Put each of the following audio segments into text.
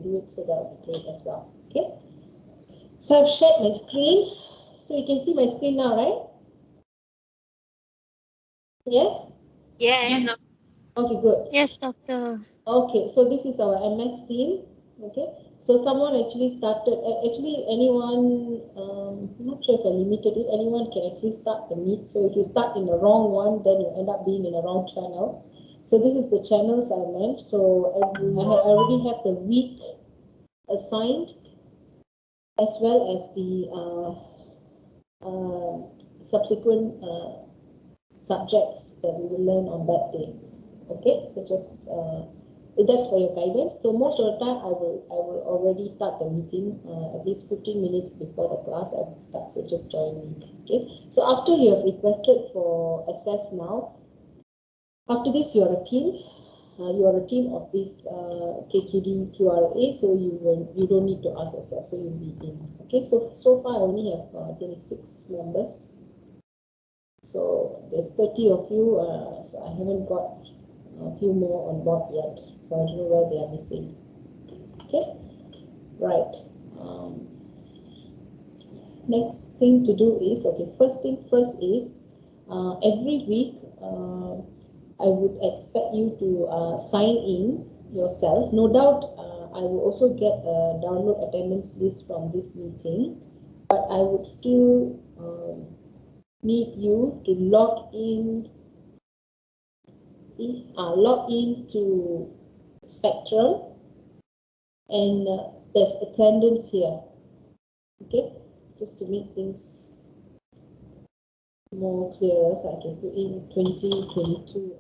do it, so that would be great as well. Okay. So I've shared my screen. So you can see my screen now, right? Yes? Yes. Okay, good. Yes, doctor. Okay, so this is our MS team. Okay, so someone actually started, actually anyone, I'm not sure if I limited it, anyone can actually start the meet. So if you start in the wrong one, then you end up being in the wrong channel. So this is the channels I meant. So I already have the week assigned, as well as the subsequent subjects that we will learn on that day. Okay, so just that's for your guidance. So most of the time I will already start the meeting at least 15 minutes before the class I will start, so just join me. Okay, so after you have requested for access now, after this you are a team. You are a team of this KQD QRA, so you don't need to ask access, so you'll be in. Okay, so far I only have 26 members. So there's 30 of you, so I haven't got a few more on board yet, so I don't know where they are missing. Okay, right. Next thing to do is, okay, first thing first is, every week I would expect you to sign in yourself. No doubt I will also get a download attendance list from this meeting, but I would still need you to log into Spectrum, and there's attendance here. Okay, just to make things more clear, so I can put in 2022.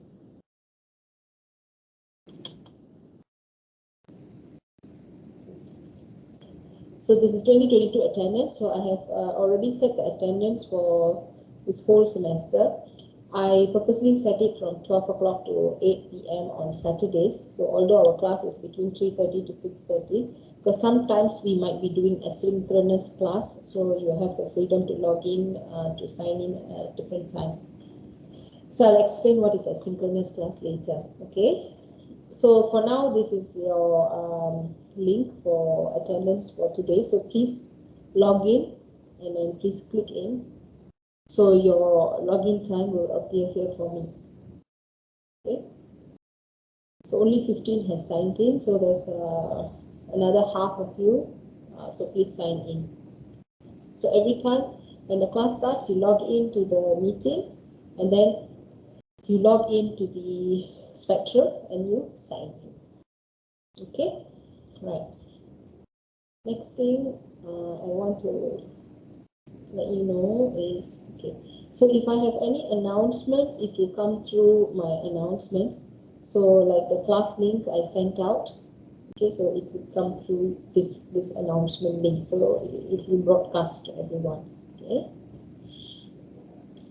So this is 2022 attendance. So I have already set the attendance for this whole semester. I purposely set it from 12 o'clock to 8 p.m. on Saturdays. So although our class is between 3:30 to 6:30, because sometimes we might be doing asynchronous class, so you have the freedom to log in, to sign in at different times. So I'll explain what is asynchronous class later. Okay. So for now, this is your link for attendance for today. So please log in and then please click in. So your login time will appear here for me. Okay. So only 15 has signed in. So there's another half of you. So please sign in. So every time when the class starts, you log into the meeting, and then you log into the Spectrum and you sign in. Okay. Right. Next thing I want to let you know is, okay, so if I have any announcements, it will come through my announcements. So like the class link I sent out, okay, so it will come through this announcement link, so it will broadcast to everyone. Okay.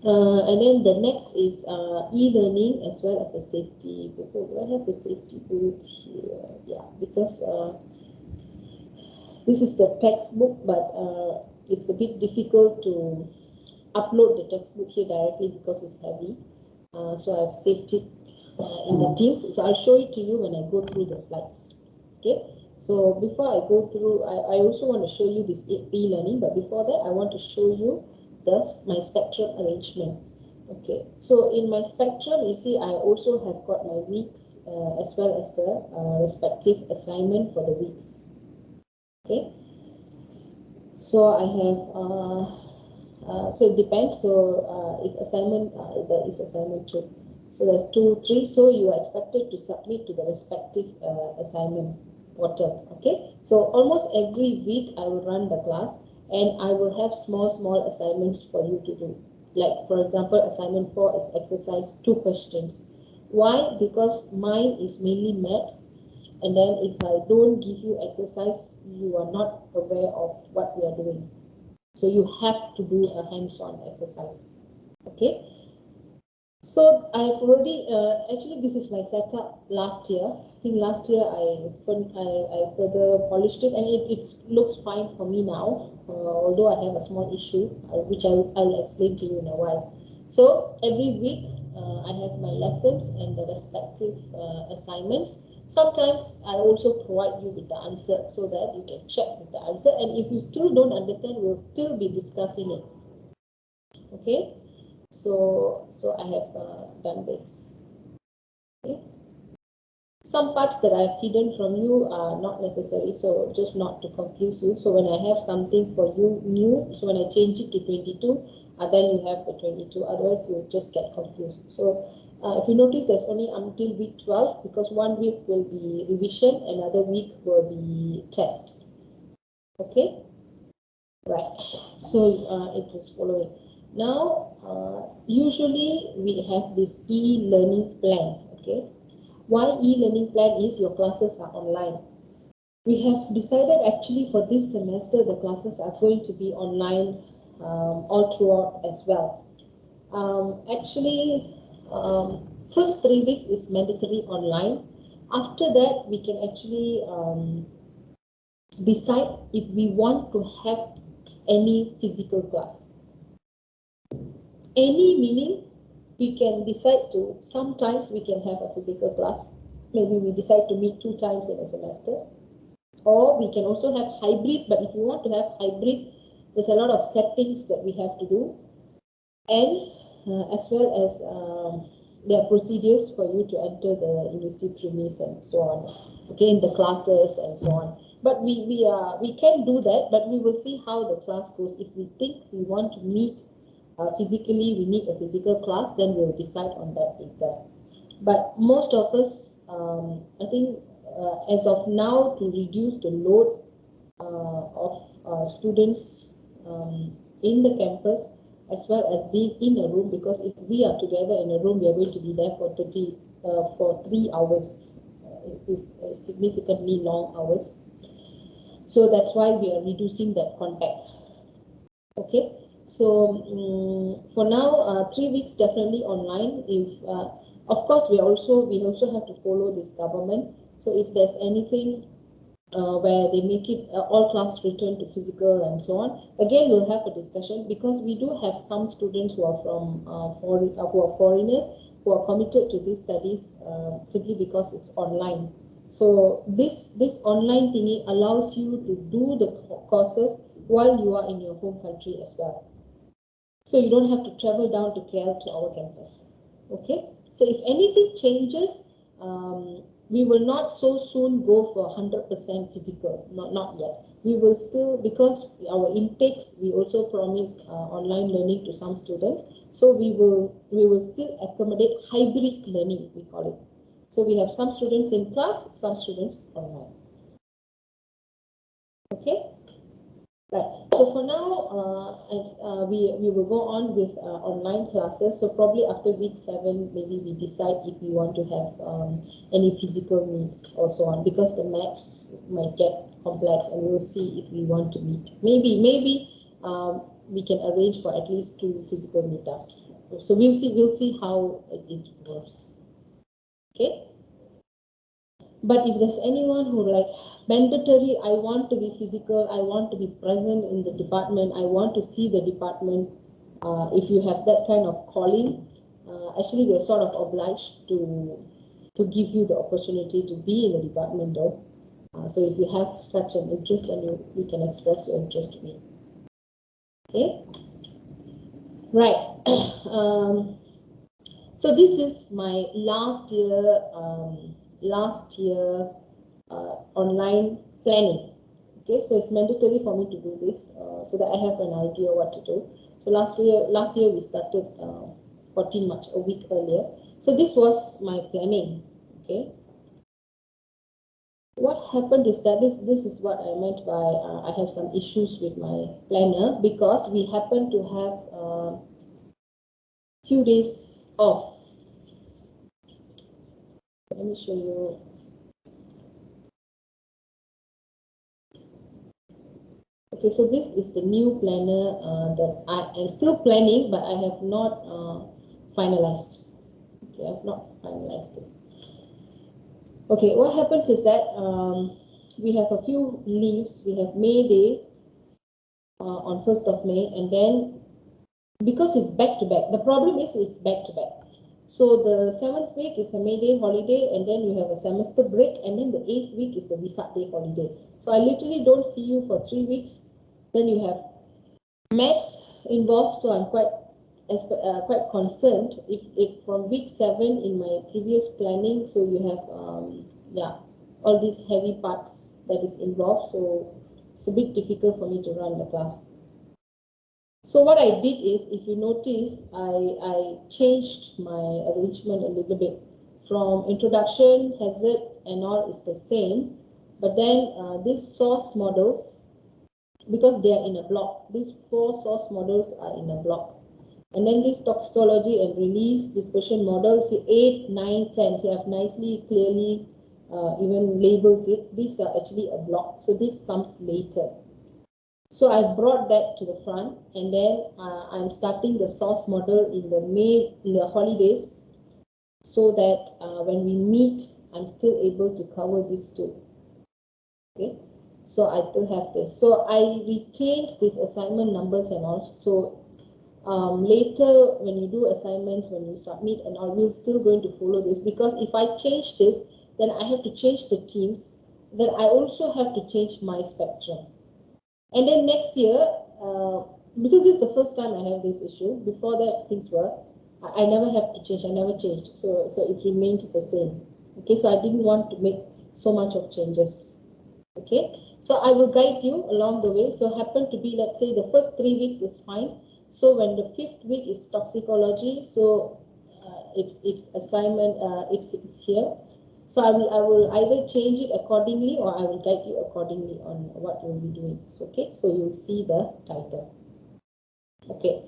And then the next is e-learning as well as the safety book. Do I have the safety book here? Yeah, because this is the textbook, but it's a bit difficult to upload the textbook here directly because it's heavy. So I've saved it in the Teams. So I'll show it to you when I go through the slides. Okay. So before I go through, I also want to show you this e-learning, but before that, I want to show you my Spectrum arrangement. Okay. So in my Spectrum, you see, I also have got my weeks as well as the respective assignment for the weeks. Okay. So I have so it depends. So if assignment, there is assignment 2. So there's 2, 3. So you are expected to submit to the respective assignment portal. Okay. So almost every week I will run the class, and I will have small assignments for you to do. Like for example, assignment 4 is exercise 2 questions. Why? Because mine is mainly maths. And then if I don't give you exercise, you are not aware of what we are doing. So you have to do a hands-on exercise. Okay. So I've already, actually this is my setup last year. I think last year I further polished it, and it looks fine for me now, although I have a small issue, which I'll explain to you in a while. So every week I have my lessons and the respective assignments. Sometimes I also provide you with the answer so that you can check with the answer, and if you still don't understand, we'll still be discussing it. Okay, so I have done this. Okay. Some parts that I've hidden from you are not necessary, so just not to confuse you. So when I have something for you new, so when I change it to 22, then you have the 22, otherwise you'll just get confused. So if you notice, there's only until week 12, because 1 week will be revision, another week will be test. Okay, right, so it is following. Now, usually we have this e-learning plan. Okay, why e-learning plan is your classes are online. We have decided actually for this semester the classes are going to be online all throughout as well. Actually, first 3 weeks is mandatory online. After that, we can actually decide if we want to have any physical class. Any meaning, we can decide to, sometimes we can have a physical class. Maybe we decide to meet 2 times in a semester. Or we can also have hybrid, but if you want to have hybrid, there's a lot of settings that we have to do. And as well as there are procedures for you to enter the university premise and so on. Okay, in the classes and so on. But we can do that, but we will see how the class goes. If we think we want to meet physically, we need a physical class, then we'll decide on that later. But most of us, I think, as of now, to reduce the load of students in the campus, as well as being in a room, because if we are together in a room, we are going to be there for 3 hours. It is significantly long hours. So that's why we are reducing that contact. Okay, so for now, 3 weeks definitely online. If of course we also have to follow this government. So if there's anything where they make it all class return to physical and so on, again we'll have a discussion, because we do have some students who are from who are foreigners, who are committed to these studies simply because it's online. So this online thingy allows you to do the courses while you are in your home country as well. So you don't have to travel down to KL to our campus. Okay, so if anything changes, we will not so soon go for 100% physical, not yet. We will still, because our intakes, we also promise online learning to some students. So we will still accommodate hybrid learning, we call it. So we have some students in class, some students online. Okay. Right. So for now, we will go on with online classes. So probably after week 7, maybe we decide if we want to have any physical meets or so on, because the maths might get complex, and we'll see if we want to meet. Maybe we can arrange for at least 2 physical meetups. So we'll see how it works. Okay. But if there's anyone who like mandatory, I want to be physical, I want to be present in the department, I want to see the department, if you have that kind of calling, actually we're sort of obliged to give you the opportunity to be in the department though. So if you have such an interest, then you can express your interest to me. Okay, right. So this is my last year online planning. Okay, so it's mandatory for me to do this so that I have an idea what to do. So last year we started 14 March, a week earlier. So this was my planning. Okay, what happened is that this is what I meant by I have some issues with my planner, because we happen to have few days off. Let me show you. Okay, so this is the new planner that I am still planning, but I have not finalized. Okay, I have not finalized this. Okay, what happens is that we have a few leaves. We have May Day on 1st of May, and then because it's back to back, the problem is it's back to back. So the 7th week is a May Day holiday, and then you have a semester break, and then the 8th week is the Vesak Day holiday. So I literally don't see you for 3 weeks. Then you have maths involved, so I'm quite concerned if from week 7 in my previous planning, so you have all these heavy parts that is involved, so it's a bit difficult for me to run the class. So what I did is, if you notice, I changed my arrangement a little bit. From introduction, hazard, and all is the same, but then these source models, because they are in a block, these 4 source models are in a block. And then this toxicology and release dispersion model, see 8, 9, 10, so I have nicely, clearly even labeled it. These are actually a block, so this comes later. So I brought that to the front, and then I'm starting the source model in the holidays, so that when we meet, I'm still able to cover these 2. Okay, so I still have this. So I retained these assignment numbers and all. So later, when you do assignments, when you submit and all, we're still going to follow this, because if I change this, then I have to change the teams. Then I also have to change my spectrum. And then next year, because this is the first time I have this issue, before that things were, I never have to change, I never changed. So it remained the same. Okay, so I didn't want to make so much of changes. Okay, so I will guide you along the way. So happen to be, let's say the first 3 weeks is fine. So when the 5th week is toxicology, so it's assignment, it's here. So I will either change it accordingly, or I will guide you accordingly on what you'll be doing. So, okay, so you'll see the title. Okay,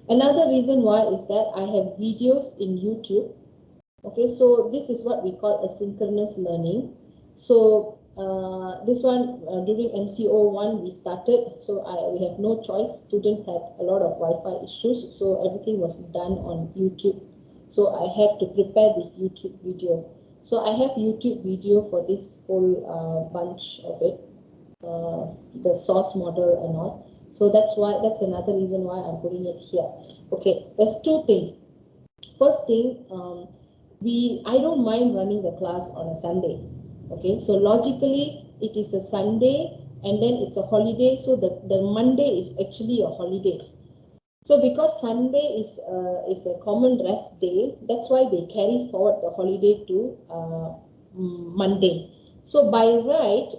another reason why is that I have videos in YouTube. Okay, so this is what we call asynchronous learning. So this one during MCO1 we started, so we have no choice. Students had a lot of Wi-Fi issues, so everything was done on YouTube. So I had to prepare this YouTube video. So I have YouTube video for this whole bunch of it, the source model and all. So that's another reason why I'm putting it here. Okay, there's 2 things. First thing, I don't mind running the class on a Sunday. Okay, so logically it is a Sunday and then it's a holiday, so the Monday is actually a holiday. So because Sunday is a common rest day, that's why they carry forward the holiday to Monday. So by right,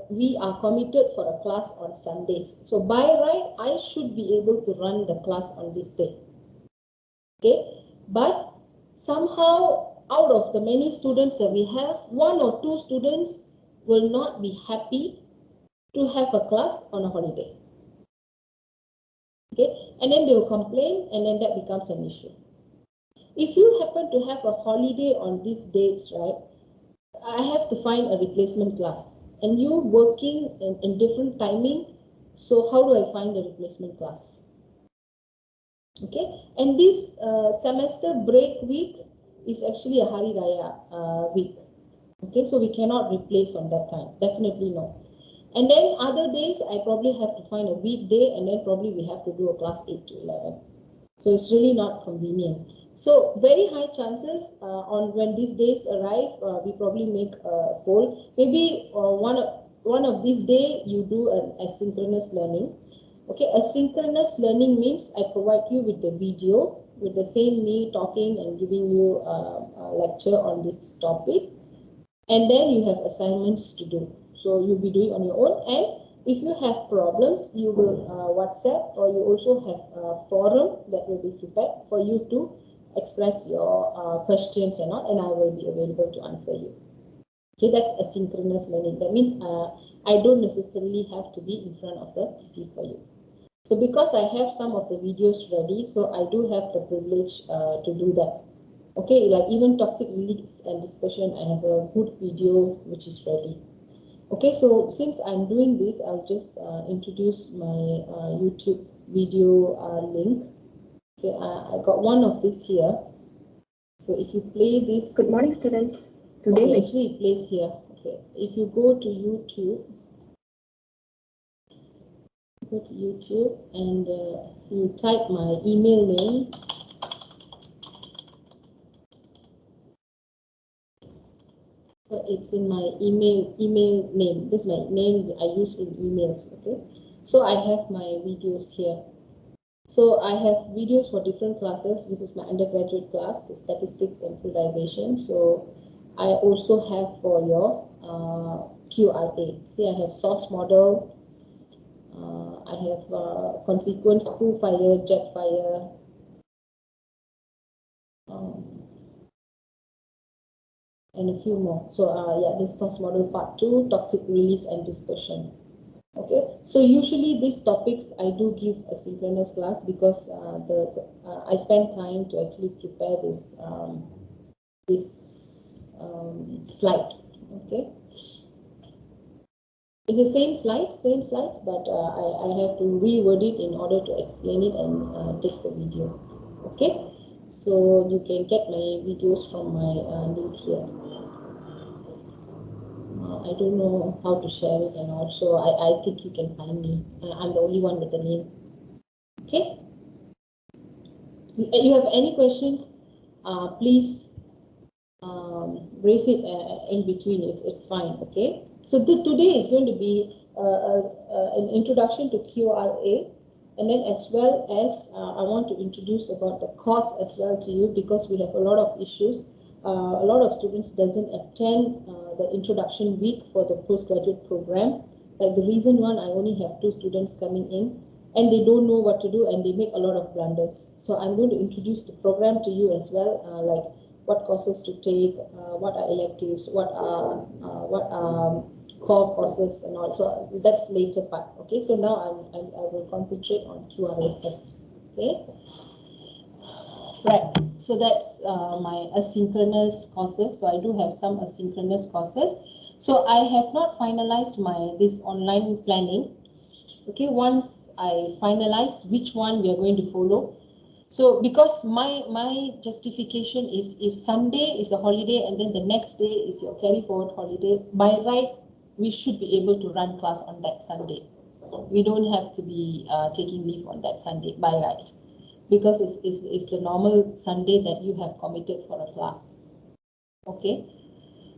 we are committed for a class on Sundays. So by right, I should be able to run the class on this day. Okay, but somehow out of the many students that we have, 1 or 2 students will not be happy to have a class on a holiday. Okay, and then they will complain, and then that becomes an issue. If you happen to have a holiday on these dates, right, I have to find a replacement class, and you working in different timing, so how do I find a replacement class? Okay, and this semester break week is actually a Hari Raya week. Okay, so we cannot replace on that time, definitely no. And then other days, I probably have to find a weekday, and then probably we have to do a class 8 to 11. So it's really not convenient. So very high chances on when these days arrive, we probably make a poll. Maybe one of these days you do an asynchronous learning. Okay, asynchronous learning means I provide you with the video, with the same me talking and giving you a lecture on this topic. And then you have assignments to do. So you'll be doing on your own, and if you have problems, you will WhatsApp, or you also have a forum that will be prepared for you to express your questions and all, and I will be available to answer you. Okay, that's asynchronous learning. That means I don't necessarily have to be in front of the PC for you. So because I have some of the videos ready, so I do have the privilege to do that. Okay, like even toxic release and dispersion, I have a good video which is ready. Okay, so since I'm doing this, I'll just introduce my YouTube video link. Okay, I got one of this here. So if you play this. Good morning, students. Today, okay, actually it plays here. Okay, if you go to YouTube, and you type my email name. It's in my email name. This is my name I use in emails. Okay, so I have my videos here. So I have videos for different classes. This is my undergraduate class, the statistics and periodization. So I also have for your QRA. See, I have source model. I have consequence, pool fire, jet fire. And a few more. So yeah, this source model part 2, toxic release and dispersion. Okay, so usually these topics I do give a synchronous class because I spend time to actually prepare this slides. Okay, it's the same slides, but I have to reword it in order to explain it and take the video. Okay, so you can get my videos from my link here. I don't know how to share it, and also I think you can find me. I'm the only one with the name. Okay. You have any questions? Please raise it in between. It's fine. Okay. So today is going to be an introduction to QRA, and then as well as I want to introduce about the course as well to you, because we have a lot of issues. A lot of students doesn't attend the introduction week for the postgraduate program. Like the reason one, I only have 2 students coming in, and they don't know what to do, and they make a lot of blunders. So I'm going to introduce the program to you as well, like what courses to take, what are electives, what are core courses, and also that's later part. Okay, so now I will concentrate on QRA first. Okay. Right, so that's my asynchronous courses. So I do have some asynchronous courses. So I have not finalized this online planning. Okay, once I finalize which one we are going to follow. So because my justification is, if Sunday is a holiday and then the next day is your carry forward holiday, by right we should be able to run class on that Sunday. We don't have to be taking leave on that Sunday by right, because it's the normal Sunday that you have committed for a class. Okay,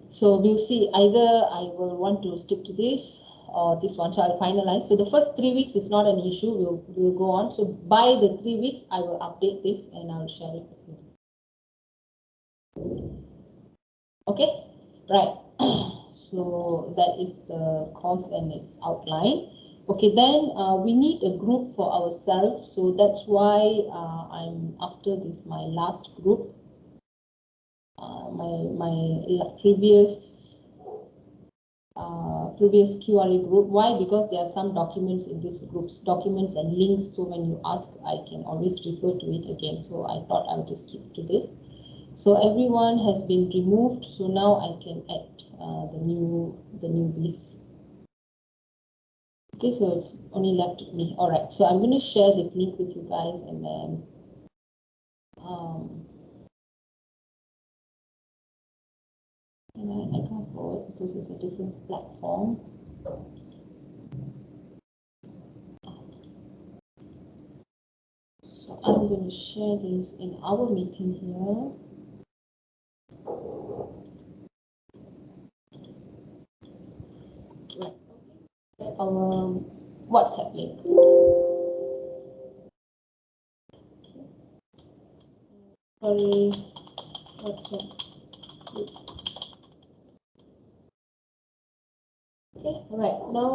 so we'll see, either I will want to stick to this or this one. So I'll finalize. So the first 3 weeks is not an issue. We'll go on. So by the 3 weeks, I will update this and I'll share it with you. Okay, right. So that is the course and its outline. Okay, then we need a group for ourselves. So that's why I'm after this, my last group. My previous QRA group. Why? Because there are some documents in these groups, documents and links. So when you ask, I can always refer to it again. So I thought I would just keep to this. So everyone has been removed. So now I can add the newbies. Okay, so it's only left with me. All right. So I'm going to share this link with you guys, and then I can't forward because it's a different platform. So I'm going to share this in our meeting here. Right. That's our WhatsApp link. Sorry, WhatsApp link. Okay, all right. Now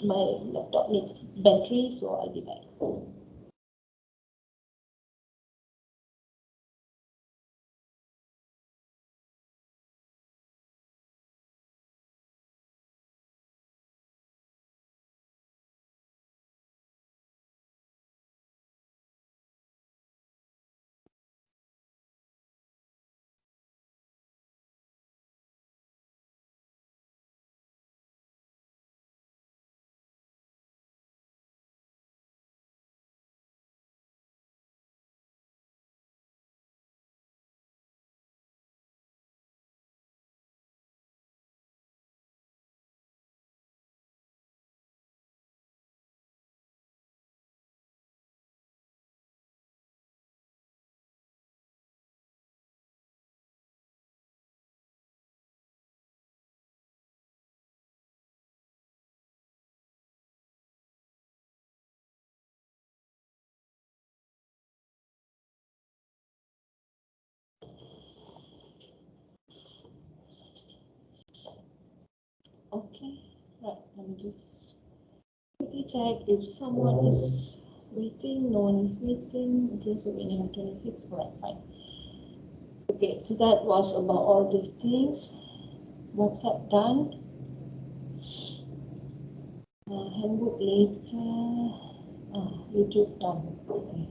my laptop needs battery, so I'll be back. Let me just quickly check if someone is waiting. No one is waiting. Okay, so we have 26. Alright, fine. Okay, so that was about all these things. WhatsApp done. Handbook later. YouTube done. Okay.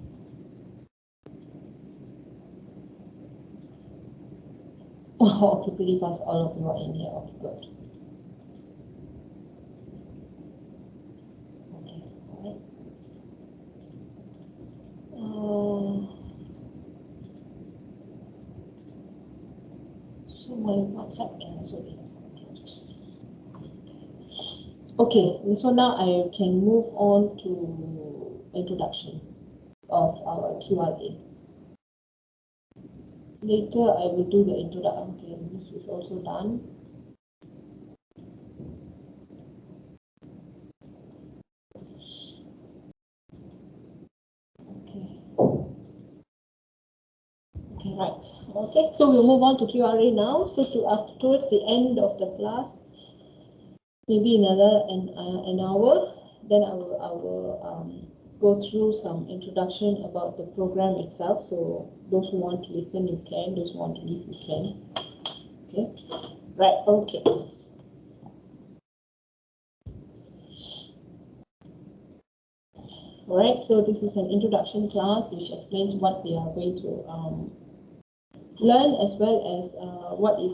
Oh, okay, pretty fast. All of you are in here. Okay, good. Okay, alright. So my WhatsApp can also be closed. Okay, so now I can move on to introduction of our QRA. Later I will do the introduction. Okay, this is also done. Okay. Okay, right. Okay, so we'll move on to QRA now. So towards the end of the class, maybe another an hour, then I will go through some introduction about the program itself. So those who want to listen, you can. Those who want to leave, you can. Okay, right. Okay. All right. So this is an introduction class which explains what we are going to learn, as well as what is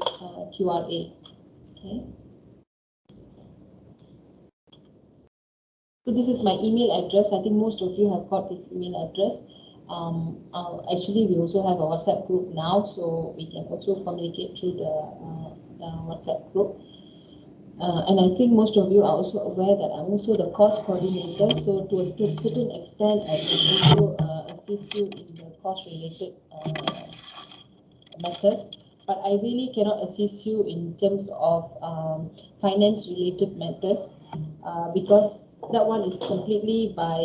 QRA. Okay. So this is my email address. I think most of you have got this email address. Actually, we also have a WhatsApp group now, so we can also communicate through the WhatsApp group. And I think most of you are also aware that I'm also the course coordinator. So to a certain extent, I can also assist you in the course-related matters. But I really cannot assist you in terms of finance-related matters because that one is completely by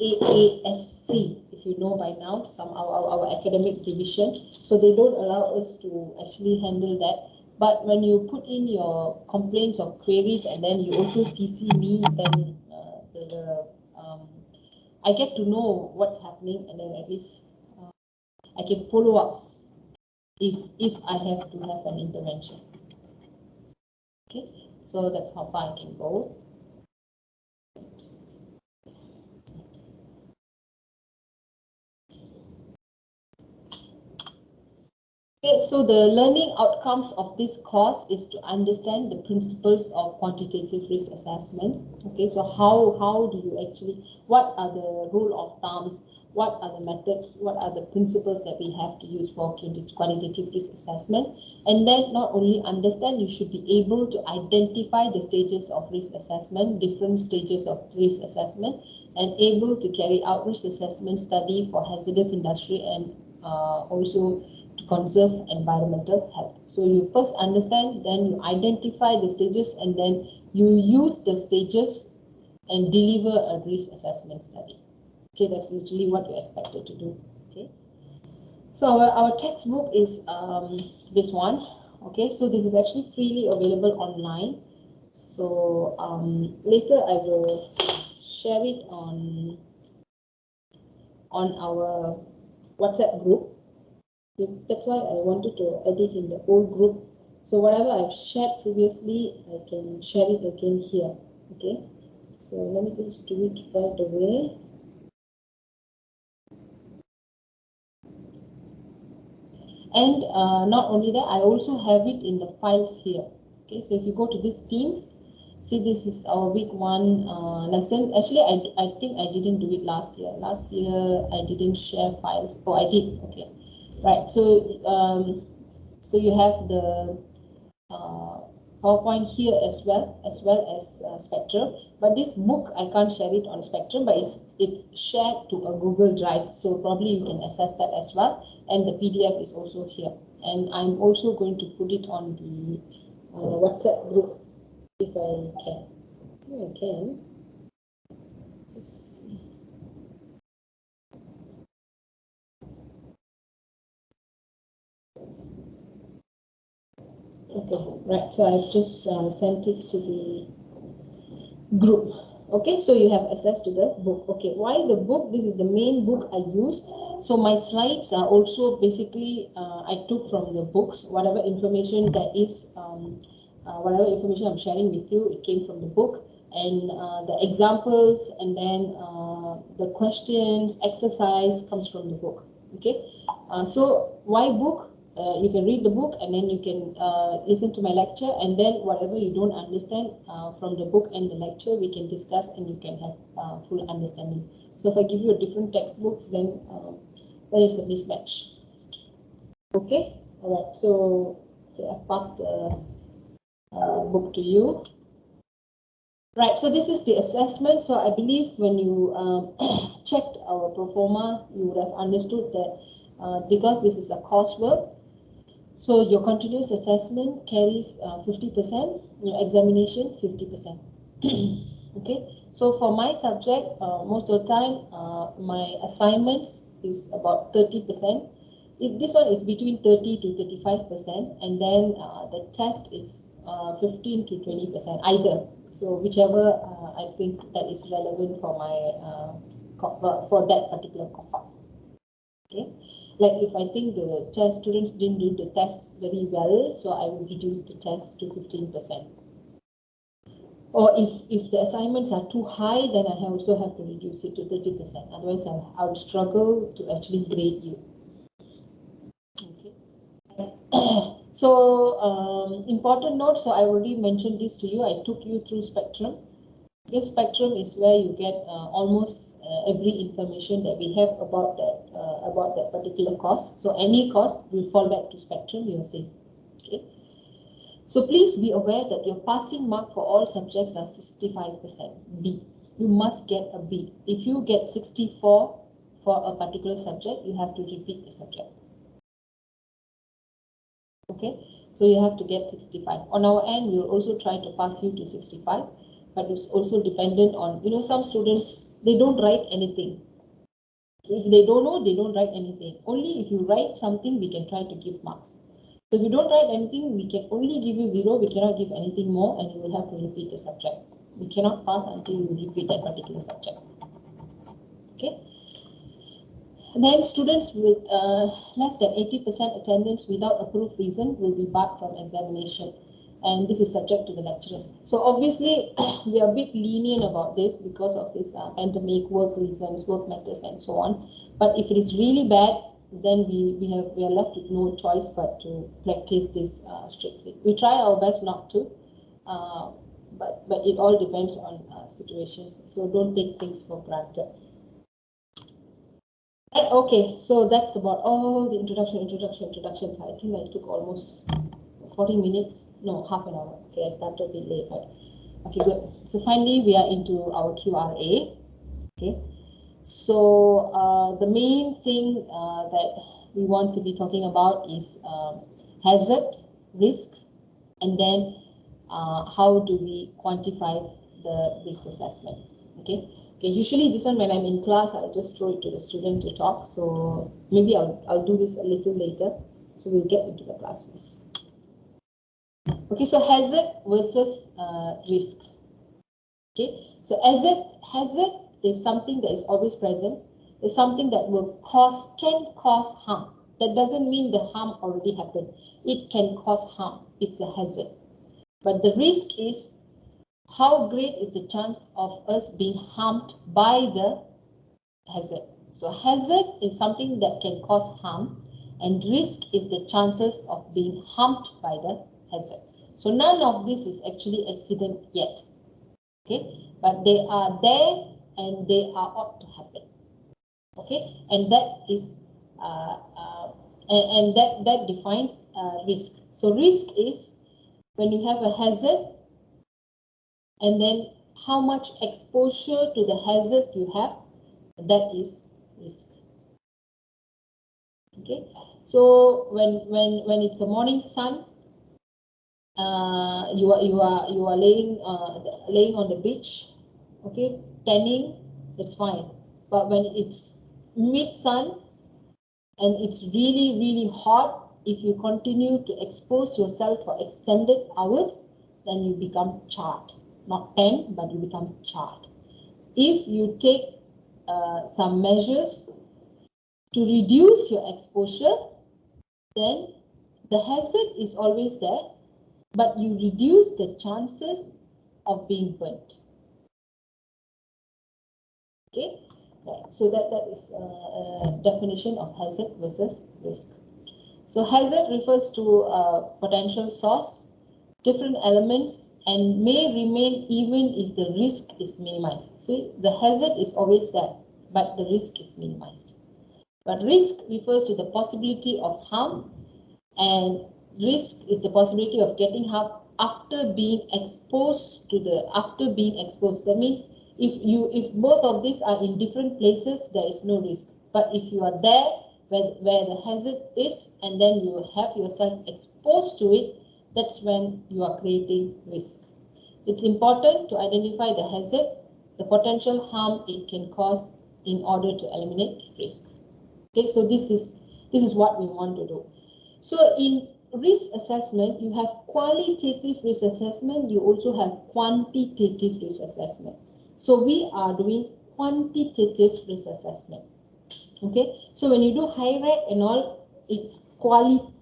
AASC, if you know by now, our academic division. So they don't allow us to actually handle that. But when you put in your complaints or queries and then you also CC me, then I get to know what's happening, and then at least I can follow up if I have to have an intervention. Okay, so that's how far I can go. Okay, so the learning outcomes of this course is to understand the principles of quantitative risk assessment. Okay, so how do you actually, what are the rule of thumbs, what are the methods, what are the principles that we have to use for quantitative risk assessment? And then not only understand, you should be able to identify the stages of risk assessment, different stages of risk assessment, and able to carry out risk assessment study for hazardous industry and also to conserve environmental health. So you first understand, then you identify the stages, and then you use the stages and deliver a risk assessment study. Okay, that's literally what you're expected to do. Okay, so our textbook is this one. Okay, so this is actually freely available online. So later I will share it on our WhatsApp group. That's why I wanted to edit in the whole group. So whatever I've shared previously, I can share it again here. Okay, so let me just do it right away. And not only that, I also have it in the files here. Okay, so if you go to this Teams, see, this is our week 1 lesson. Actually, I think I didn't do it last year. Last year I didn't share files. Oh, I did. Okay, right. So so you have the PowerPoint here as well as Spectrum. But this book, I can't share it on Spectrum, but it's shared to a Google Drive. So probably you can access that as well. And the PDF is also here. And I'm also going to put it on the WhatsApp group if I can. I can. Just see. Okay, right. So I've just sent it to the group. Okay, so you have access to the book. Okay, why the book? This is the main book I use. So my slides are also basically I took from the books. Whatever information that is, whatever information I'm sharing with you, it came from the book. And the examples and then the questions, exercise comes from the book. Okay, so why book? You can read the book and then you can listen to my lecture, and then whatever you don't understand from the book and the lecture we can discuss and you can have full understanding. So if I give you a different textbook, then there is a mismatch. Okay, all right, so okay, I've passed the book to you. Right, so this is the assessment. So I believe when you checked our pro forma, you would have understood that because this is a coursework, so your continuous assessment carries 50%, your examination 50%. Okay, so for my subject, most of the time, my assignments is about 30%. This one is between 30 to 35%, and then the test is 15 to 20%, either. So whichever I think that is relevant for my for that particular cohort. Okay, like if I think the test students didn't do the test very well, so I will reduce the test to 15%. Or if the assignments are too high, then I also have to reduce it to 30%. Otherwise, I would struggle to actually grade you. Okay. So important note. So I already mentioned this to you. I took you through spectrum. This spectrum is where you get almost every information that we have about that particular course. So any course will fall back to spectrum. You're safe. Okay. So please be aware that your passing mark for all subjects are 65% B. You must get a B. If you get 64 for a particular subject, you have to repeat the subject. Okay, so you have to get 65. On our end, we will also try to pass you to 65, but it's also dependent on, some students, they don't write anything. If they don't know, they don't write anything. Only if you write something, we can try to give marks. So if you don't write anything, we can only give you 0, we cannot give anything more, and you will have to repeat the subject. We cannot pass until you repeat that particular subject. Okay. And then students with less than 80% attendance without approved reason will be barred from examination. And this is subject to the lecturers. So obviously, we are a bit lenient about this because of this pandemic, work reasons, work matters, and so on. But if it is really bad, then we are left with no choice but to practice this strictly. We try our best not to, but it all depends on situations. So don't take things for granted. Okay, so that's about all the introduction. I think I took almost 40 minutes, no, half an hour. Okay, I started a bit late, but okay, good. So finally, we are into our QRA. Okay, so the main thing that we want to be talking about is hazard, risk, and then how do we quantify the risk assessment. Okay. Okay, usually this one when I'm in class, I'll just throw it to the student to talk. So maybe I'll do this a little later. So we'll get into the class first. Okay, so hazard versus risk. Okay, so hazard is something that is always present. It's something that can cause harm. That doesn't mean the harm already happened. It can cause harm. It's a hazard. But the risk is how great is the chance of us being harmed by the hazard. So hazard is something that can cause harm, and risk is the chances of being harmed by the hazard. So none of this is actually accident yet. Okay, but they are there and they are ought to happen. Okay, and that is and that defines risk. So risk is when you have a hazard, and then how much exposure to the hazard you have, that is risk. Okay, so when it's a morning sun, you are laying on the beach, okay, tanning, it's fine. But when it's mid sun and it's really hot, if you continue to expose yourself for extended hours, then you become charred. not 10, but you become charred. If you take some measures to reduce your exposure, then the hazard is always there, but you reduce the chances of being burnt. Okay, right. So that is a definition of hazard versus risk. So hazard refers to a potential source, different elements, and may remain even if the risk is minimized. So the hazard is always there, but the risk is minimized. But risk refers to the possibility of harm, and risk is the possibility of getting harm after being exposed to That means if both of these are in different places, there is no risk. But if you are there where the hazard is, and then you have yourself exposed to it, that's when you are creating risk. It's important to identify the hazard, the potential harm it can cause, in order to eliminate risk. Okay, so this is what we want to do. So in risk assessment, you have qualitative risk assessment, you also have quantitative risk assessment. So we are doing quantitative risk assessment. Okay, so when you do high rate and all, it's quality.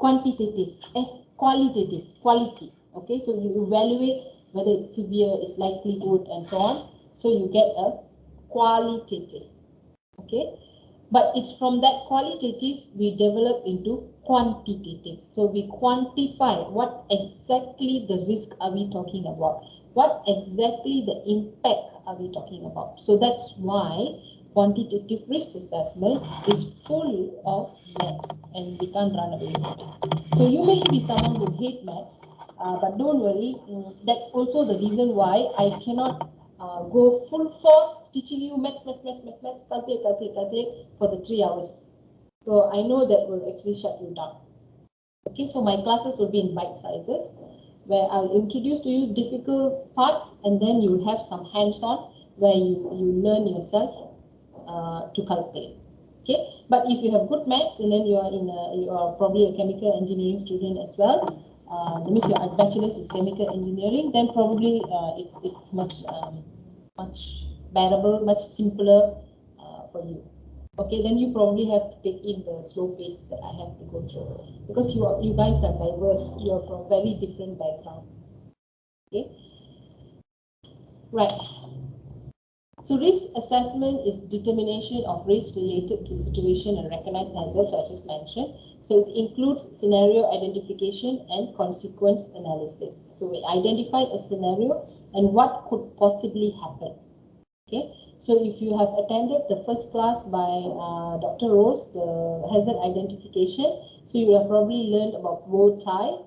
Okay, so you evaluate whether it's severe, its likelihood, and so on. So you get a qualitative. Okay, but it's from that qualitative we develop into quantitative. So we quantify what exactly the risk are we talking about, what exactly the impact are we talking about. So that's why quantitative risk assessment is full of maths, and we can't run away from it. So you may be someone who hates maths, but don't worry, that's also the reason why I cannot go full force teaching you maths, calculate for the 3 hours. So I know that will actually shut you down. Okay, so my classes will be in bite sizes, where I'll introduce to you difficult parts, and then you will have some hands-on where you learn yourself to calculate. Okay, but if you have good maths, and then you are probably a chemical engineering student as well, that means your bachelor's is chemical engineering, then probably it's much bearable, much simpler for you. Okay, then you probably have to take in the slow pace that I have to go through, because you guys are diverse, you are from very different background. Okay, right. So risk assessment is determination of risk related to situation and recognized hazards, I just mentioned. So it includes scenario identification and consequence analysis. So we identify a scenario and what could possibly happen. Okay, so if you have attended the first class by Dr. Rose, the hazard identification, so you have probably learned about bow tie.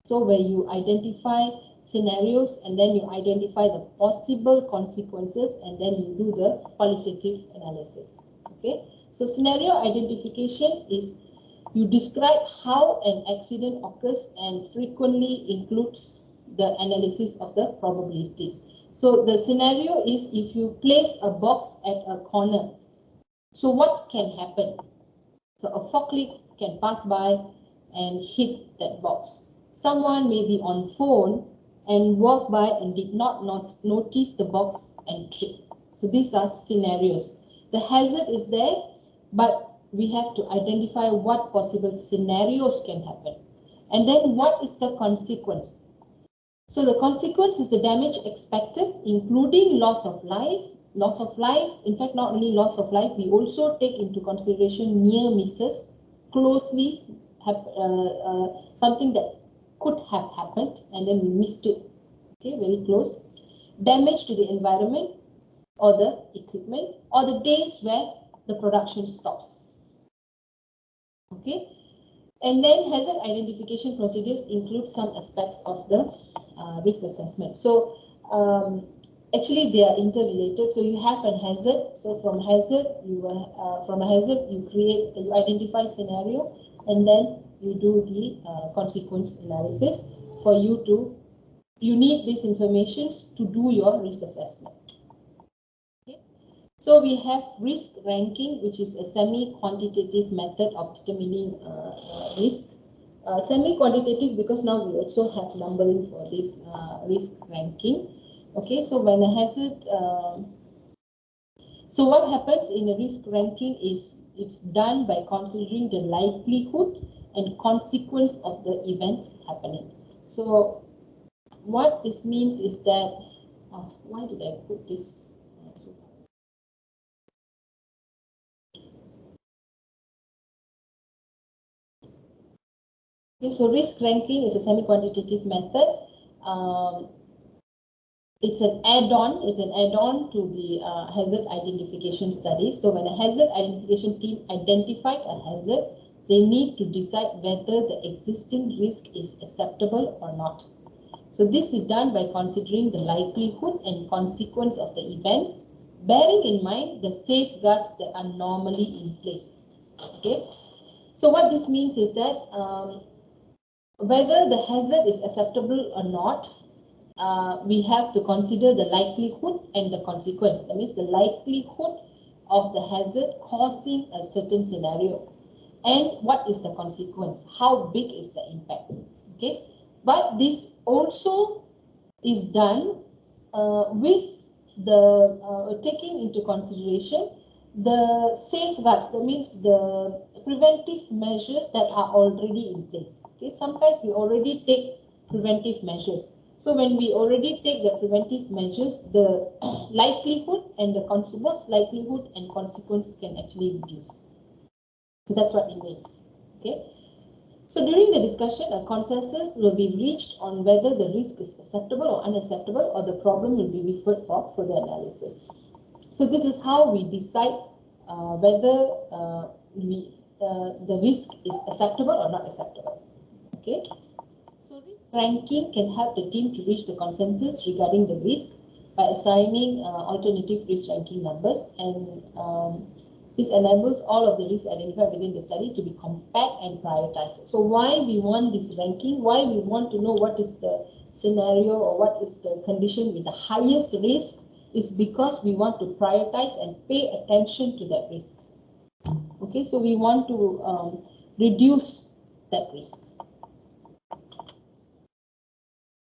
So where you identify scenarios, and then you identify the possible consequences, and then you do the qualitative analysis. Okay, so scenario identification is you describe how an accident occurs, and frequently includes the analysis of the probabilities. So the scenario is, if you place a box at a corner, so what can happen? So a forklift can pass by and hit that box. Someone may be on phone and walk by and did not notice the box and trip. So these are scenarios. The hazard is there, but we have to identify what possible scenarios can happen. And then what is the consequence? So the consequence is the damage expected, including loss of life. Loss of life, in fact, not only loss of life, we also take into consideration near misses, closely something that could have happened and then we missed it. Okay, very close. Damage to the environment or the equipment, or the days where the production stops. Okay, and then hazard identification procedures include some aspects of the risk assessment. So actually they are interrelated. So you have a hazard. So from hazard you identify scenario, and then you do the consequence analysis. You need this information to do your risk assessment. Okay. So we have risk ranking, which is a semi-quantitative method of determining risk. Semi-quantitative because now we also have numbering for this risk ranking. Okay, so when a hazard, so what happens in a risk ranking is it's done by considering the likelihood and consequence of the events happening. So what this means is that, why did I put this? Okay, so risk ranking is a semi-quantitative method. It's an add-on to the hazard identification studies. So when a hazard identification team identified a hazard, they need to decide whether the existing risk is acceptable or not. So this is done by considering the likelihood and consequence of the event, bearing in mind the safeguards that are normally in place. Okay. So what this means is that whether the hazard is acceptable or not, we have to consider the likelihood and the consequence. That means the likelihood of the hazard causing a certain scenario, and what is the consequence? How big is the impact? Okay, but this also is done with the taking into consideration the safeguards. That means the preventive measures that are already in place. Okay, sometimes we already take preventive measures. So when we already take the preventive measures, the likelihood and the both likelihood and consequence can actually reduce. So that's what it means. Okay. So during the discussion, a consensus will be reached on whether the risk is acceptable or unacceptable, or the problem will be referred for further analysis. So this is how we decide whether the risk is acceptable or not acceptable. Okay. So risk ranking can help the team to reach the consensus regarding the risk by assigning alternative risk ranking numbers, and this enables all of the risks identified within the study to be compact and prioritized. So why we want this ranking, why we want to know what is the scenario or what is the condition with the highest risk, is because we want to prioritize and pay attention to that risk. Okay, so we want to reduce that risk.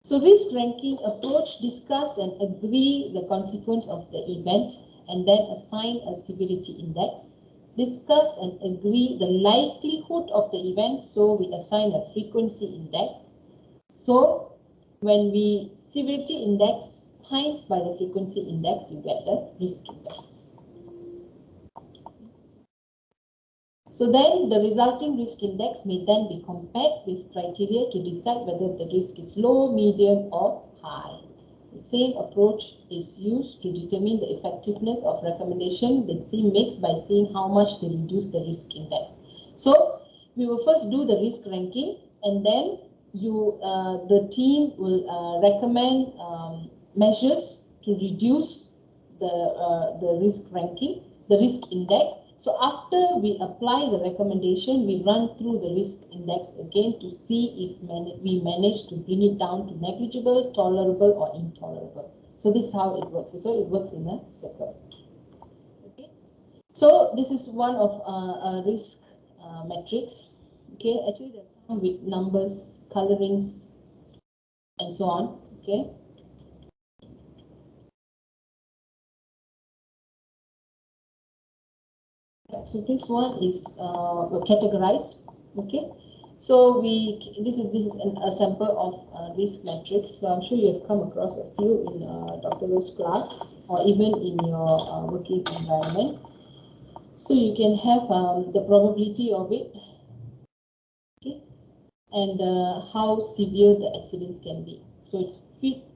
So risk ranking approach, discuss and agree the consequence of the event, and then assign a severity index. Discuss and agree the likelihood of the event, so we assign a frequency index. So when we severity index times by the frequency index, you get the risk index. So then the resulting risk index may then be compared with criteria to decide whether the risk is low, medium or high. The same approach is used to determine the effectiveness of recommendation the team makes by seeing how much they reduce the risk index. So we will first do the risk ranking, and then the team will recommend measures to reduce the risk ranking, the risk index. So after we apply the recommendation, we run through the risk index again to see if we manage to bring it down to negligible, tolerable or intolerable. So this is how it works. So it works in a circle. Okay. So this is one of a risk metrics. Okay. Actually, there's some with numbers, colorings, and so on. Okay. So this one is categorized. Okay. So this is a sample of risk metrics. So I'm sure you have come across a few in Dr. Ro's class or even in your working environment. So you can have the probability of it, okay, and how severe the accidents can be. So it's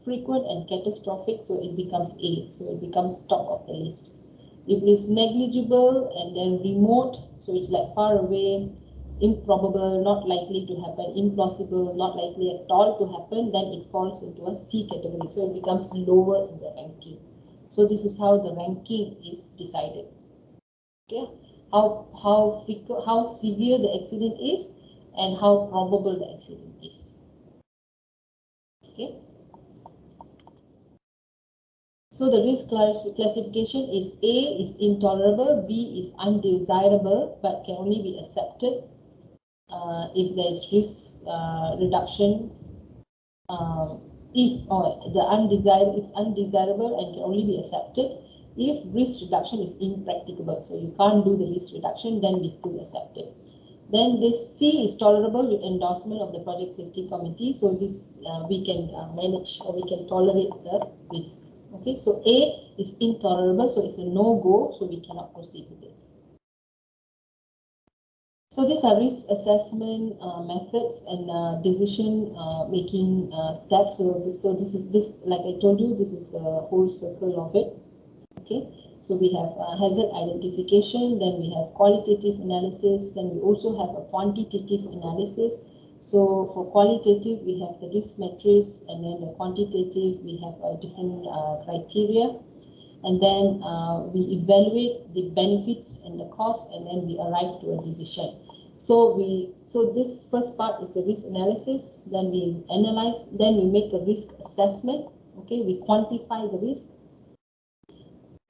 frequent and catastrophic, so it becomes A. So it becomes top of the list. If it is negligible and then remote, so it's like far away, improbable, not likely to happen, implausible, not likely at all to happen, then it falls into a C category. So it becomes lower in the ranking. So this is how the ranking is decided. Okay, how severe the accident is and how probable the accident is. Okay. So the risk classification is A is intolerable, B is undesirable but can only be accepted if there is risk reduction if it's undesirable and can only be accepted if risk reduction is impracticable. So you can't do the risk reduction, then we still accept it. Then this C is tolerable with endorsement of the project safety committee. So this we can manage, or we can tolerate the risk. Okay, so A is intolerable, so it's a no-go, so we cannot proceed with it. So these are risk assessment methods and decision making steps. So this is like I told you, this is the whole circle of it. Okay, so we have hazard identification, then we have qualitative analysis, then we also have a quantitative analysis. So for qualitative, we have the risk matrix, and then the quantitative, we have different criteria. And then we evaluate the benefits and the cost, and then we arrive to a decision. So this first part is the risk analysis. Then we analyze. Then we make a risk assessment. Okay, we quantify the risk.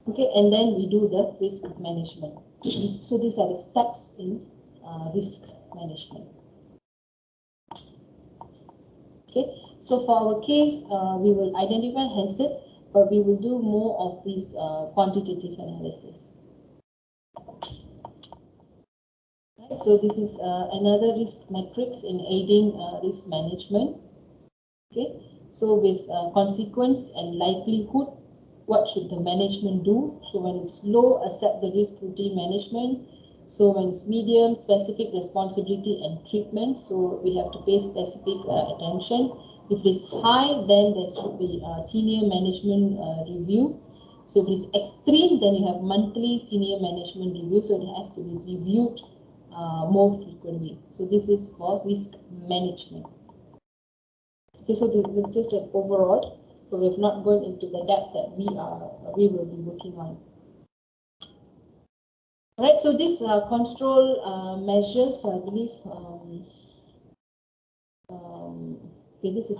Okay, and then we do the risk management. So these are the steps in risk management. Okay, so for our case, we will identify hazard, but we will do more of this quantitative analysis. Right, so this is another risk matrix in aiding risk management. Okay, so with consequence and likelihood, what should the management do? So when it's low, accept the risk routine management. So when it's medium, specific responsibility and treatment. So we have to pay specific attention. If it's high, then there should be senior management review. So if it's extreme, then you have monthly senior management review. So it has to be reviewed more frequently. So this is for risk management. Okay, so this is just an overall. So we've not gone into the depth that we will be working on. Right, so these control measures, I believe. Okay, this is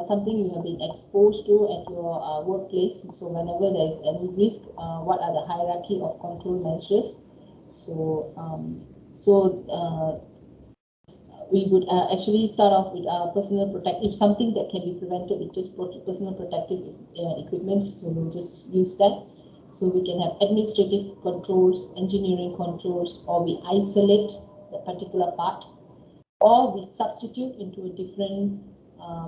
something you have been exposed to at your workplace. So whenever there is any risk, what are the hierarchy of control measures? So we would actually start off with personal protective, something that can be prevented with just personal protective equipment. So we'll just use that. So we can have administrative controls, engineering controls, or we isolate the particular part, or we substitute into a different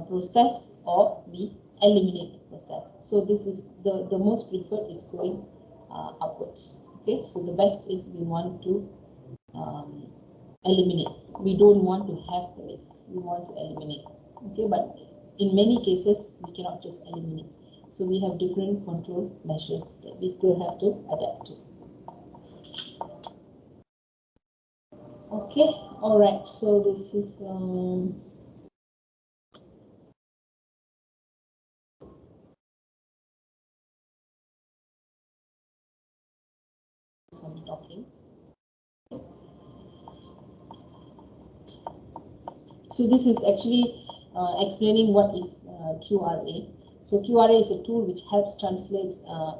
process, or we eliminate the process. So this is the most preferred is going upwards. Okay, so the best is we want to eliminate. We don't want to have the risk. We want to eliminate. Okay, but in many cases we cannot just eliminate. So we have different control measures that we still have to adapt to. Okay, all right. So this is some talking. So this is actually explaining what is QRA. So QRA is a tool which helps translate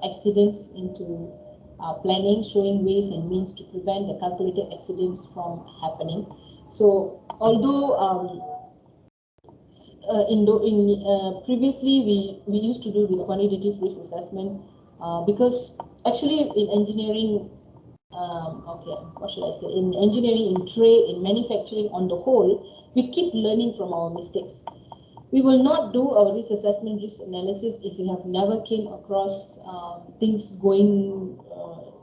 accidents into planning, showing ways and means to prevent the calculated accidents from happening. So although previously we used to do this quantitative risk assessment because actually in engineering, okay, what should I say? In engineering, in trade, in manufacturing on the whole, we keep learning from our mistakes. We will not do our risk assessment, risk analysis if we have never came across things going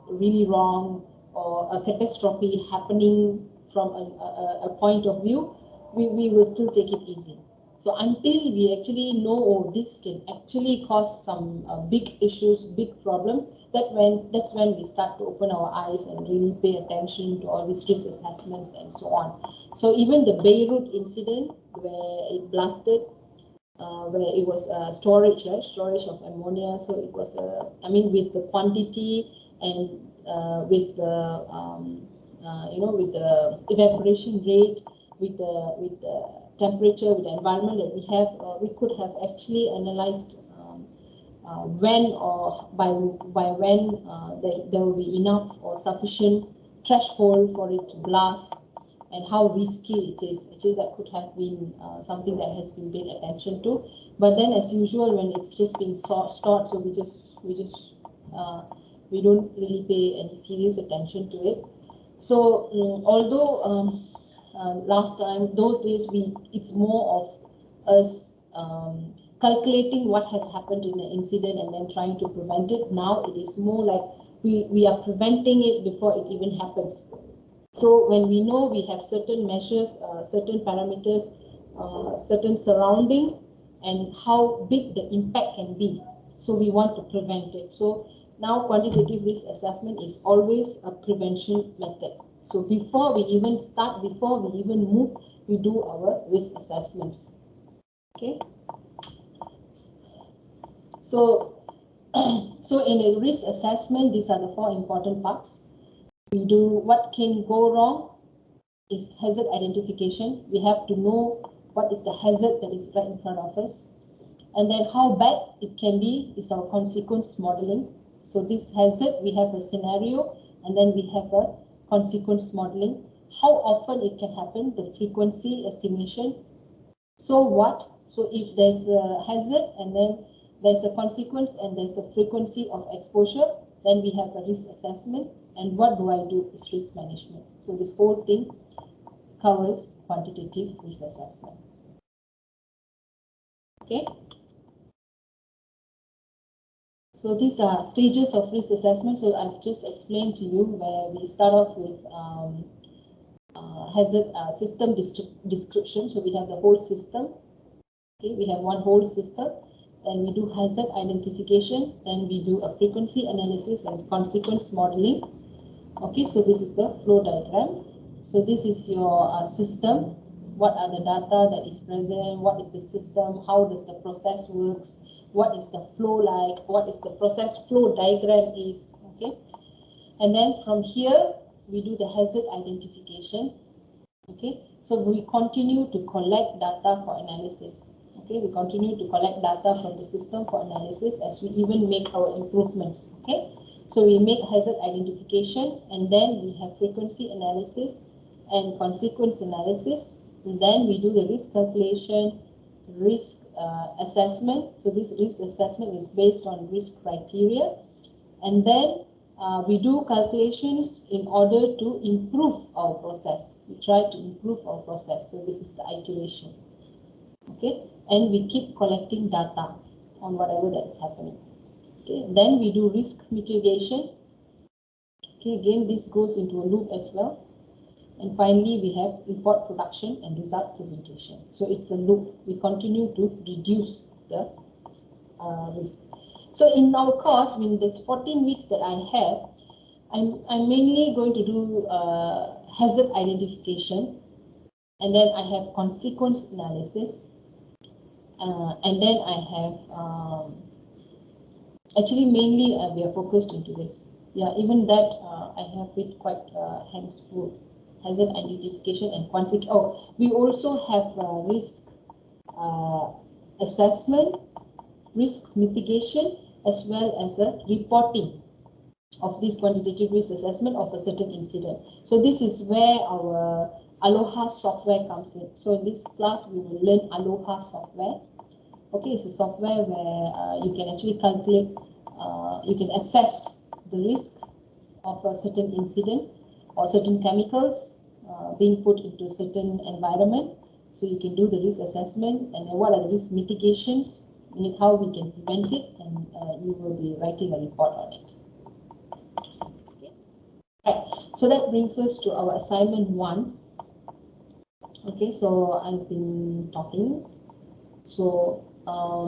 really wrong or a catastrophe happening from a point of view. We will still take it easy. So until we actually know, oh, this can actually cause some big issues, big problems, that's when we start to open our eyes and really pay attention to all these risk assessments and so on. So even the Beirut incident where it blasted, where it was storage of ammonia. So it was with the quantity and with the with the evaporation rate, with the temperature, with the environment that we have, we could have actually analyzed when or by when there will be enough or sufficient threshold for it to blast. and how risky it is. Actually, that could have been something that has been paid attention to. But then, as usual, when it's just being stored, so we don't really pay any serious attention to it. So although last time, those days, it's more of us calculating what has happened in the incident and then trying to prevent it. Now it is more like we are preventing it before it even happens. So when we know we have certain measures, certain parameters, certain surroundings, and how big the impact can be, so we want to prevent it. So now quantitative risk assessment is always a prevention method. So before we even start, before we even move, we do our risk assessments. Okay. So so in a risk assessment, these are the 4 important parts. We do what can go wrong is hazard identification. We have to know what is the hazard that is right in front of us. And then how bad it can be is our consequence modeling. So this hazard, we have a scenario, and then we have a consequence modeling. How often it can happen, the frequency estimation. So what? So if there's a hazard and then there's a consequence and there's a frequency of exposure, then we have a risk assessment. And what do I do is risk management. So this whole thing covers quantitative risk assessment. Okay. So these are stages of risk assessment. So I've just explained to you where we start off with hazard system description. So we have the whole system. Okay, we have one whole system. Then we do hazard identification. Then we do a frequency analysis and consequence modeling. Okay, so this is the flow diagram. So this is your system. What are the data that is present? What is the system? How does the process works? What is the flow like? What is the process flow diagram is? Okay, and then from here we do the hazard identification. Okay, so we continue to collect data for analysis. Okay, we continue to collect data from the system for analysis as we even make our improvements. Okay, so we make hazard identification, and then we have frequency analysis and consequence analysis. And then we do the risk calculation, risk assessment. So this risk assessment is based on risk criteria, and then we do calculations in order to improve our process. We try to improve our process. So this is the iteration. Okay, and we keep collecting data on whatever that is happening. Okay, then we do risk mitigation. Okay, again this goes into a loop as well. And finally we have report production and result presentation. So it's a loop. We continue to reduce the risk. So in our course, in this 14 weeks that I have, I'm mainly going to do hazard identification, and then I have consequence analysis, and then I have actually mainly we are focused into this. Yeah, even that I have it quite hands full. Hazard identification and consequence. Oh, we also have risk assessment, risk mitigation, as well as a reporting of this quantitative risk assessment of a certain incident. So this is where our Aloha software comes in. So in this class we will learn Aloha software. Okay, it's a software where you can actually calculate, you can assess the risk of a certain incident or certain chemicals being put into a certain environment. So you can do the risk assessment, and then what are the risk mitigations, and it's how we can prevent it, and you will be writing a report on it. Okay. Right. So that brings us to our assignment 1. Okay, so I've been talking. So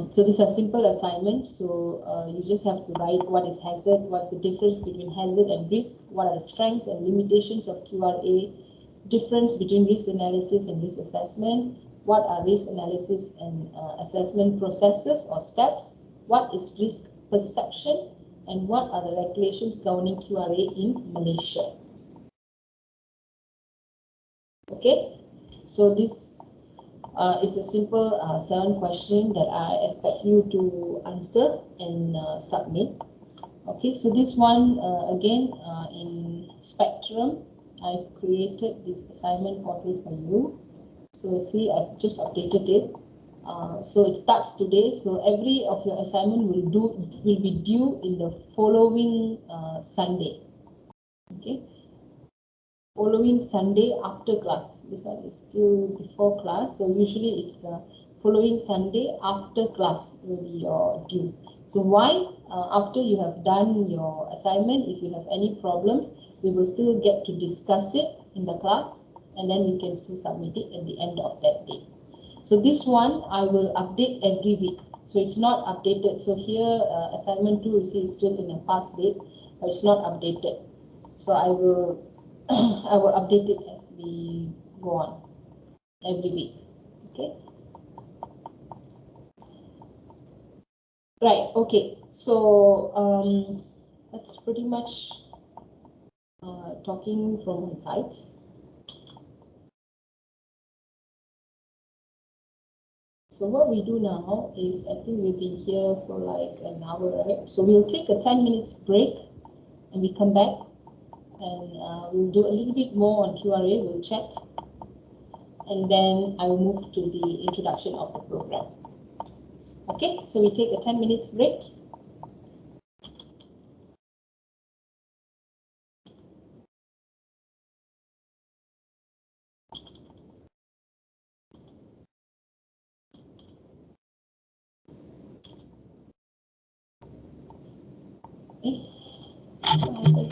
so this is a simple assignment. So you just have to write what is hazard, what's the difference between hazard and risk, what are the strengths and limitations of QRA, difference between risk analysis and risk assessment, what are risk analysis and assessment processes or steps, what is risk perception, and what are the regulations governing QRA in Malaysia. Okay, so this it's a simple 7 question that I expect you to answer and submit. Okay, so this one again in spectrum, I've created this assignment portal for you. So see, I've just updated it. So it starts today. So every of your assignment will be due in the following Sunday. Okay, following Sunday after class. This one is still before class. So usually it's following Sunday after class will be your due. So why? After you have done your assignment, if you have any problems, we will still get to discuss it in the class, and then you can still submit it at the end of that day. So this one I will update every week. So it's not updated. So here assignment 2 you see is still in a past date, but it's not updated. So I will I will update it as we go on every week. Okay. Right. Okay. So that's pretty much talking from my side. So what we do now is, I think we've been here for like an hour, right? So we'll take a 10 minutes break and we come back and we'll do a little bit more on QRA, we'll chat, and then I'll move to the introduction of the program. Okay, so we take a 10 minutes break. Okay.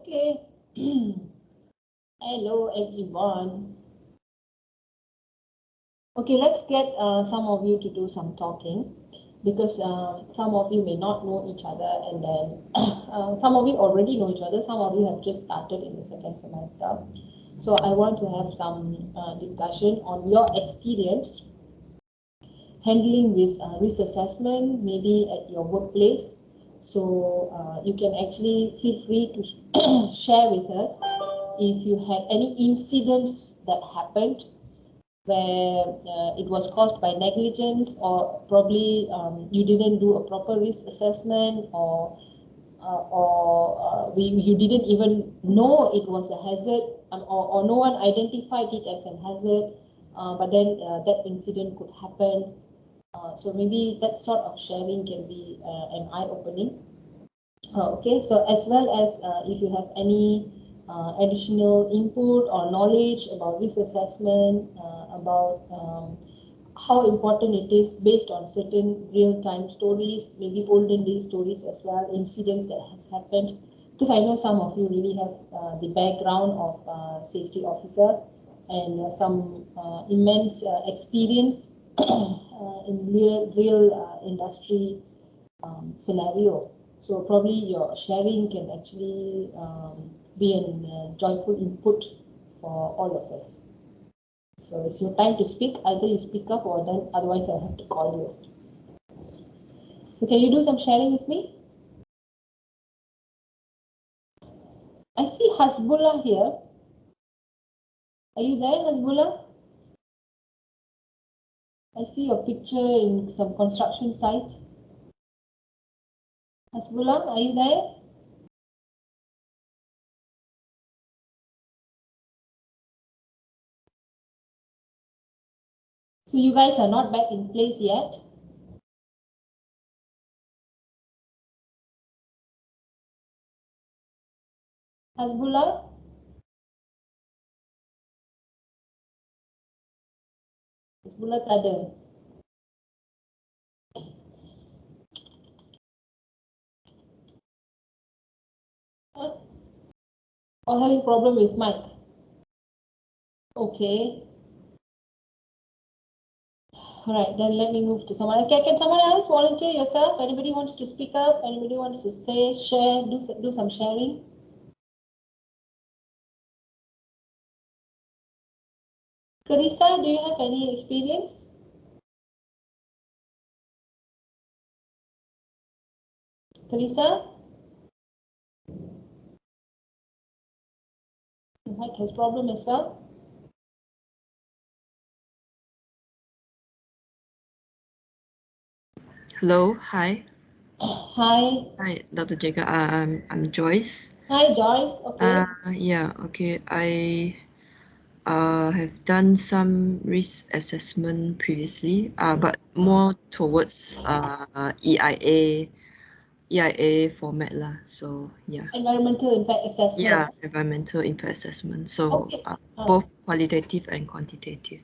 Okay. Hello, everyone. Okay, let's get some of you to do some talking because some of you may not know each other, and then some of you already know each other, some of you have just started in the second semester. So I want to have some discussion on your experience handling with risk assessment, maybe at your workplace. So you can actually feel free to share with us if you had any incidents that happened where it was caused by negligence, or probably you didn't do a proper risk assessment, or you didn't even know it was a hazard, or no one identified it as a hazard, but then that incident could happen. So maybe that sort of sharing can be an eye-opening. Okay, so as well as if you have any additional input or knowledge about risk assessment, about how important it is based on certain real-time stories, maybe olden day stories as well, incidents that has happened. Because I know some of you really have the background of safety officer and some immense experience in real industry scenario. So probably your sharing can actually be a joyful input for all of us. So it's your time to speak. Either you speak up, or then otherwise I have to call you. So can you do some sharing with me? I see Hasbullah here. Are you there, Hasbullah? I see your picture in some construction site. Hasbullah, are you there? So you guys are not back in place yet? Hasbullah? Hasbullah tak ada. Or having problem with mic? Okay. All right, then let me move to someone. Okay, can someone else volunteer yourself? Anybody wants to speak up? Anybody wants to say, share, do some sharing? Carissa, do you have any experience? Carissa? Mike has problem as well. Hello, hi. Hi. Hi, Dr. Jacob. I'm Joyce. Hi, Joyce. Okay. Yeah, okay. I have done some risk assessment previously, but more towards EIA format lah. So yeah. Environmental impact assessment. Yeah, environmental impact assessment. So Okay. both qualitative and quantitative.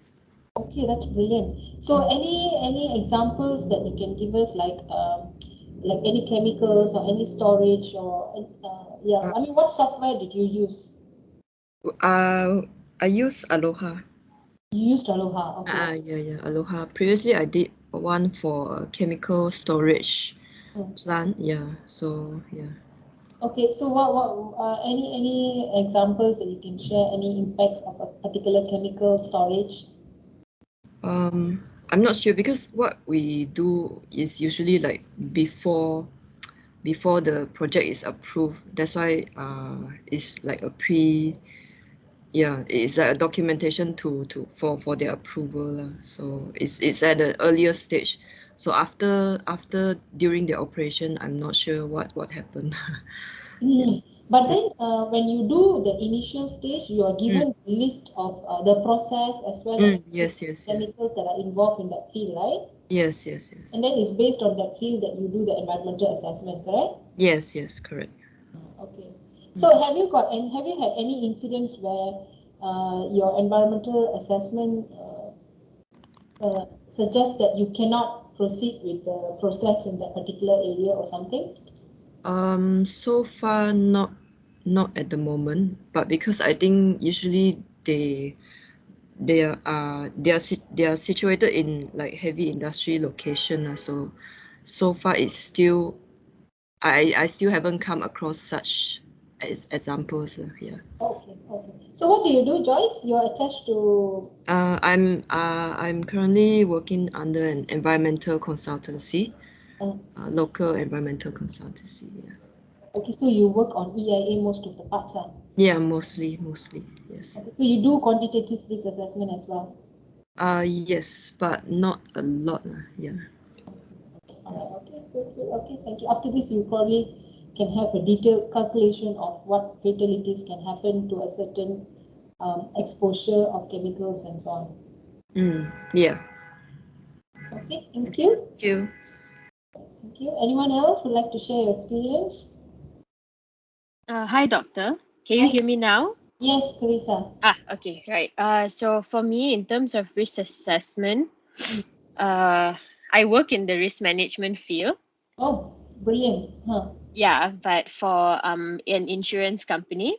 Okay, that's brilliant. So any examples that you can give us, like any chemicals or any storage, or yeah, I mean, what software did you use? I use Aloha. You used Aloha. Okay. Yeah, Aloha. Previously, I did one for a chemical storage plant. Yeah, so yeah. Okay, so what any examples that you can share? Any impacts of a particular chemical storage? I'm not sure because what we do is usually like before the project is approved. That's why it's like a it's like a documentation for their approval lah. So it's at the earlier stage. So after during the operation, I'm not sure what happened. But then when you do the initial stage, you are given a list of the process as well as Yes. chemicals that are involved in that field, right? Yes. And then it's based on that field that you do the environmental assessment, correct? Yes, correct. Okay. So have you had any incidents where your environmental assessment suggests that you cannot proceed with the process in that particular area or something? So far not not at the moment, but because I think usually they are situated in like heavy industry location, so far it's still I still haven't come across such examples here. Okay, okay. So what do you do, Joyce? You're attached to... I'm currently working under an environmental consultancy, local environmental consultancy. Yeah. Okay, so you work on EIA most of the parts, Yeah, mostly, yes. Okay, so you do quantitative risk assessment as well. Yes, but not a lot. Yeah. Okay, good, good. Okay, thank you. After this, you probably can have a detailed calculation of what fatalities can happen to a certain exposure of chemicals and so on. Yeah. Okay, thank you. Thank you. Thank you. Anyone else would like to share your experience? Hi, doctor. Can you Hi. hear me now? Yes, Carissa. Okay, right. So for me, in terms of risk assessment, Mm. I work in the risk management field. Oh, brilliant. Huh. Yeah, but for an insurance company.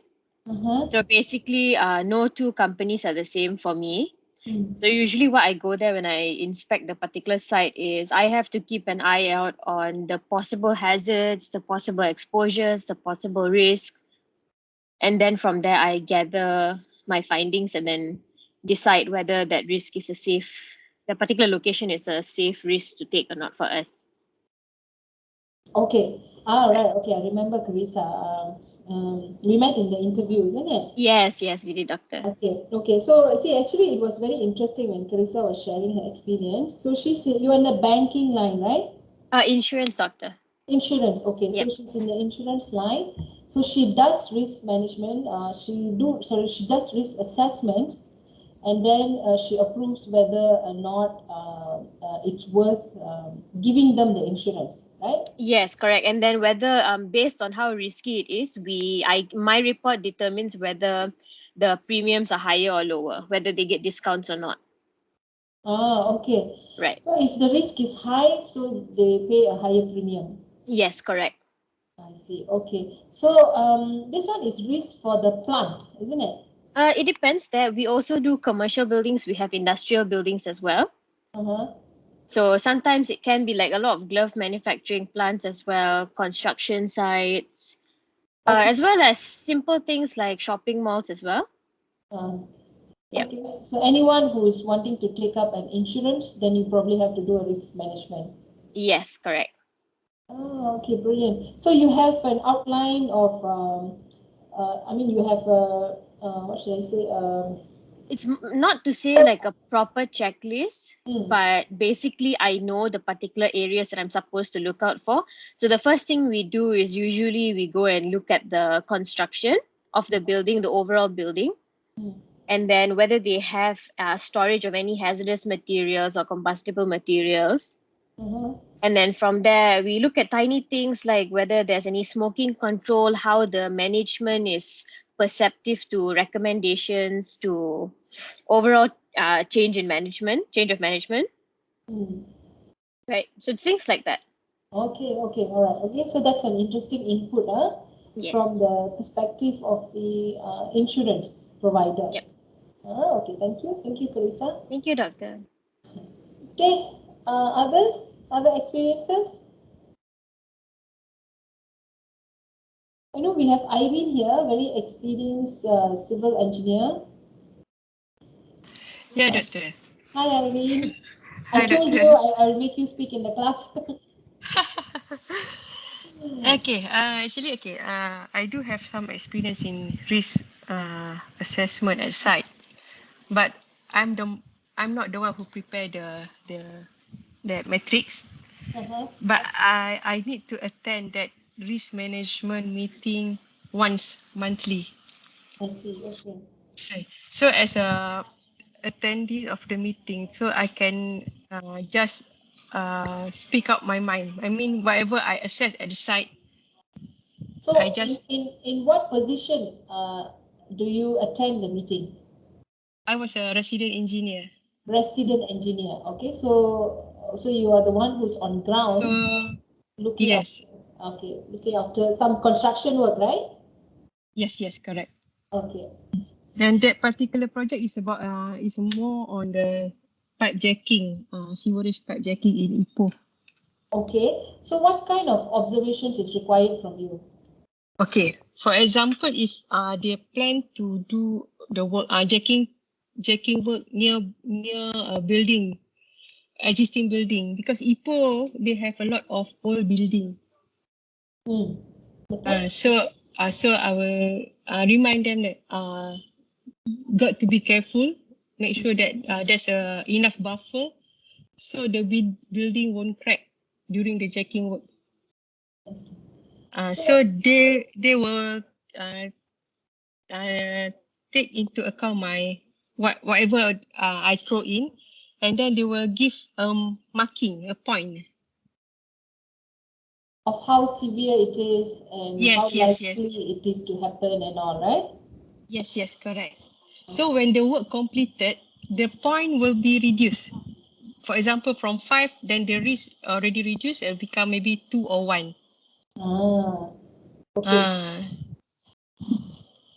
Uh-huh. So basically, no two companies are the same for me. Mm. So usually what I go there when I inspect the particular site is I have to keep an eye out on the possible hazards, the possible exposures, the possible risks. And then from there, I gather my findings and then decide whether that risk is the particular location is a safe risk to take or not for us. Okay. Right. Okay, I remember Carissa. We met in the interview, isn't it? Yes, we did, doctor. Okay, okay. So see, actually, it was very interesting when Carissa was sharing her experience. So you're in the banking line, right? Insurance, doctor. Insurance. Okay, so Yep. she's in the insurance line. So she does risk management. She does risk assessments, and then she approves whether or not it's worth giving them the insurance, right? Yes, correct. And then whether based on how risky it is, my report determines whether the premiums are higher or lower, whether they get discounts or not. Okay. Right. So if the risk is high, so they pay a higher premium. Yes, correct. I see. Okay. So this one is risk for the plant, isn't it? It depends there. We also do commercial buildings. We have industrial buildings as well. Uh-huh. So sometimes it can be like a lot of glove manufacturing plants as well, construction sites, Okay. as well as simple things like shopping malls as well. Yep. Okay. So anyone who is wanting to take up an insurance, then you probably have to do a risk management. Yes, correct. Okay, brilliant. So you have an outline of, you have a, what should I say? It's not to say like a proper checklist, Hmm. but basically I know the particular areas that I'm supposed to look out for. So the first thing we do is usually we go and look at the construction of the building, the overall building, Hmm. and then whether they have storage of any hazardous materials or combustible materials. Uh-huh. And then from there, we look at tiny things like whether there's any smoking control, how the management is perceptive to recommendations, to overall change of management, Hmm. right? So it's things like that. Okay, okay, all right. Okay, so that's an interesting input, Yes. from the perspective of the insurance provider. Yep. Okay, thank you. Thank you, Carissa. Thank you, doctor. Okay, other experiences? I know we have Irene here, very experienced civil engineer. Yeah, doctor. Hi, Irene. I Hi, told doctor. you I'll make you speak in the class. Okay. Okay. I do have some experience in risk assessment at site, but I'm the I'm not the one who prepare the matrix. Uh-huh. But I need to attend that risk management meeting once monthly. I see. Okay. So as a attendee of the meeting, so I can just speak out my mind. I mean, whatever I assess at the site, I So just in what position do you attend the meeting? I was a resident engineer. Resident engineer. Okay, so you are the one who's on ground So looking yes, after, okay, looking after some construction work, right? Yes, correct. Okay. Then that particular project is about is more on the pipe jacking, sewerage pipe jacking in Ipoh. Okay. So what kind of observations is required from you? Okay. For example, if they plan to do the work jacking work near a building, existing building, because Ipoh they have a lot of old building. Okay. So I will remind them that got to be careful. Make sure that there's enough buffer so the building won't crack during the jacking work. Yes. So they will take into account my whatever I throw in, and then they will give marking a point. Of how severe it is and how likely it is to happen and all, right? Yes, correct. So when the work completed, the point will be reduced. For example, from 5, then the risk already reduced and become maybe 2 or 1. Okay.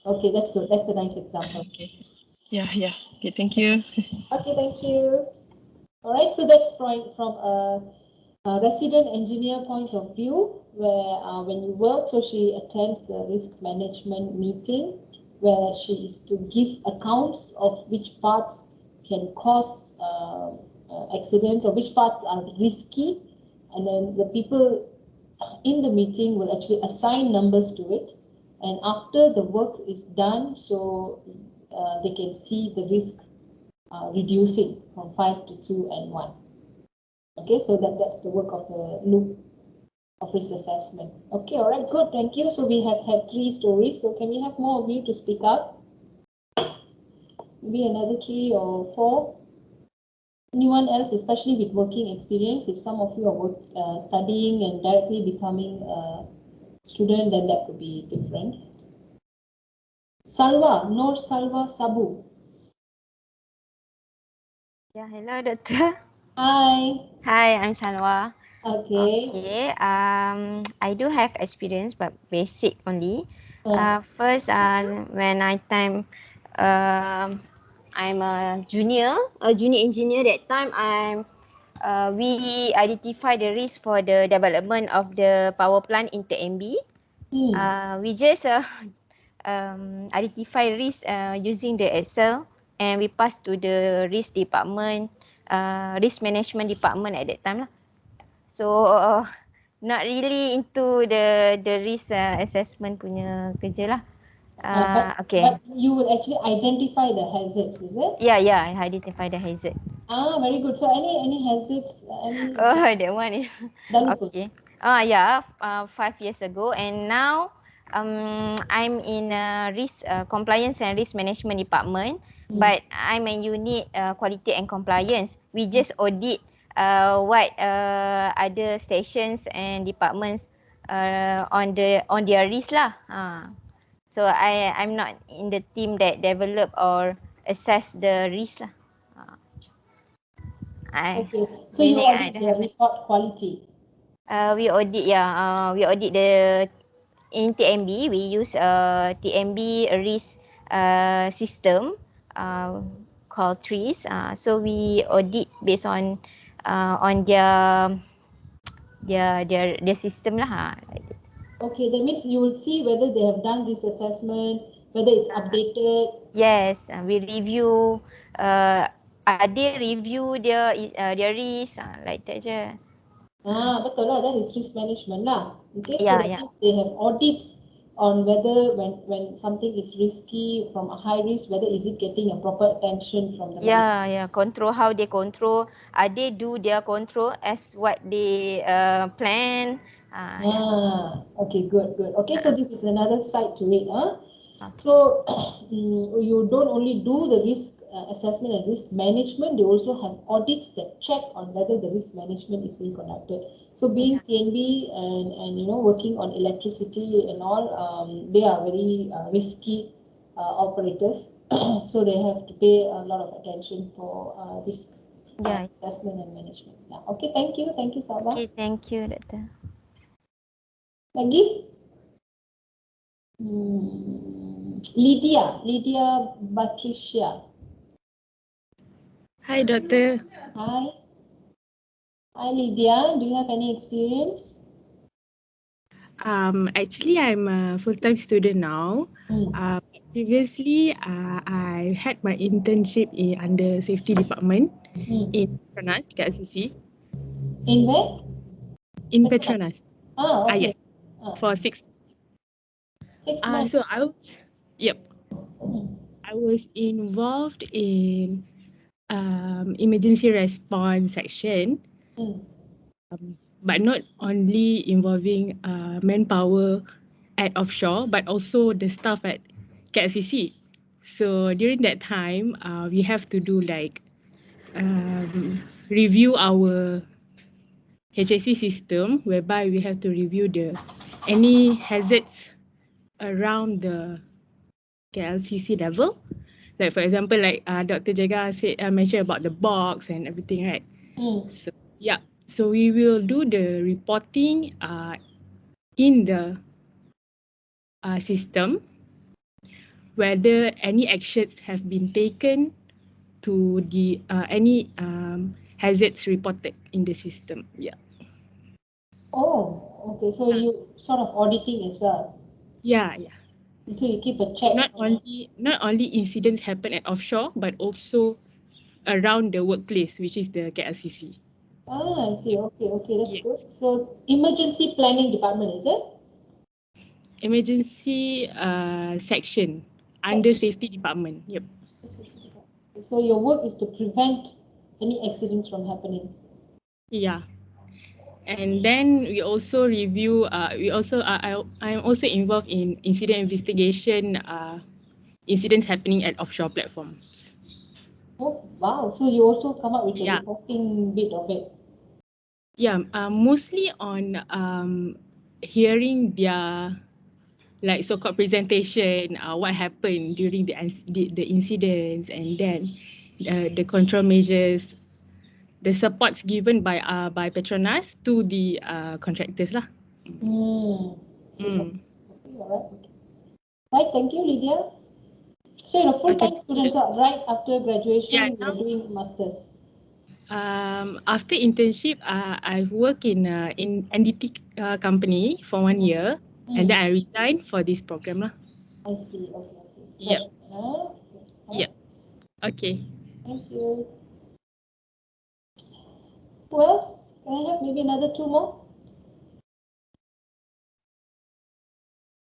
Okay, that's good. That's a nice example. Okay. Yeah. Okay, thank you. Okay, thank you. All right, so that's from a resident engineer point of view, where when you work, so she attends the risk management meeting, where she is to give accounts of which parts can cause accidents or which parts are risky, and then the people in the meeting will actually assign numbers to it, and after the work is done, so they can see the risk reducing from 5 to 2 and 1. Okay, so that's the work of the loop of risk assessment. Okay, all right, good, thank you. So we have had 3 stories. So can we have more of you to speak up? Maybe another 3 or 4. Anyone else, especially with working experience? If some of you are studying and directly becoming a student, then that could be different. Salwa, Nur Salwa Sabu. Yeah, hello, Doctor. Hi. Hi, I'm Salwa. Okay. Okay. I do have experience, but basic only. First, when I'm a junior engineer. That time, we identify the risk for the development of the power plant in TMB. We just identify risk using the Excel, and we pass to the risk department, risk management department at that time lah. So not really into the risk assessment punya kerja lah. But you will actually identify the hazards, is it? Yeah, I identify the hazard. Very good. So any hazards? That one is Dah lupa. okay. 5 years ago, and now I'm in risk compliance and risk management department, but I'm a unit quality and compliance. We just audit what other stations and departments on their risk lah. So I'm not in the team that develop or assess the risk lah. Okay. So you audit the report quality. We audit we audit the in TMB. We use TMB risk system called trees. So we audit based on their system lah. Okay, that means you will see whether they have done risk assessment, whether it's updated. Yes, we review. They review their risk like that je. Betul lah. That is risk management lah. Okay, so Yeah, that means they have audits on whether when something is risky from a high risk, whether is it getting a proper attention from the Yeah. Control, how they control. They do their control as what they plan. Okay, good. Okay, so this is another side to it. So you don't only do the risk assessment and risk management, they also have audits that check on whether the risk management is being conducted. So being TNB and working on electricity and all, they are very risky operators. So they have to pay a lot of attention for risk assessment and management. Yeah. Okay, thank you, Sabah. Okay, thank you, Doctor. Lagi? Lydia Patricia. Hi, Doctor. Hi. Hi, Lydia. Do you have any experience? Actually, I'm a full-time student now. Mm. Previously, I had my internship under safety department in Petronas, KLCC. In where? In Petronas. Okay. Yes, for 6 6 months. So I was, yep, Mm. I was involved in emergency response section, Mm. but not only involving manpower at offshore, but also the staff at KLCC. So during that time, we have to do like review our HSC system, whereby we have to review any hazards around the KLCC level. Like for example, like Dr. Jaga said, mentioned about the box and everything, right? Mm. So yeah, so we will do the reporting in the system, whether any actions have been taken to the any hazards reported in the system. Yeah. Oh, okay. So you sort of auditing as well. Yeah. So you keep a check. Not only incidents happen at offshore, but also around the workplace, which is the KLCC. I see. Okay, that's Yes. good. So emergency planning department, is it? Emergency section under safety department. Yep. So your work is to prevent any accidents from happening. Yeah. And then we also review. I'm also involved in incident investigation. Incidents happening at offshore platforms. Oh, wow. So you also come up with the Yeah. reporting bit of it. Yeah. Mostly on hearing their like so-called presentation, what happened during the incidents, and then the control measures, the supports given by Petronas to the contractors lah. Okay, all right. Okay. Right, thank you, Lydia. So you're a full-time student, so right after graduation, you're doing masters. After internship, I've worked in NDT company for 1 year, and then I resigned for this program lah. I see. Okay. Yep. Okay. Yep. Okay. Thank you. Who else? Can I have maybe another two more?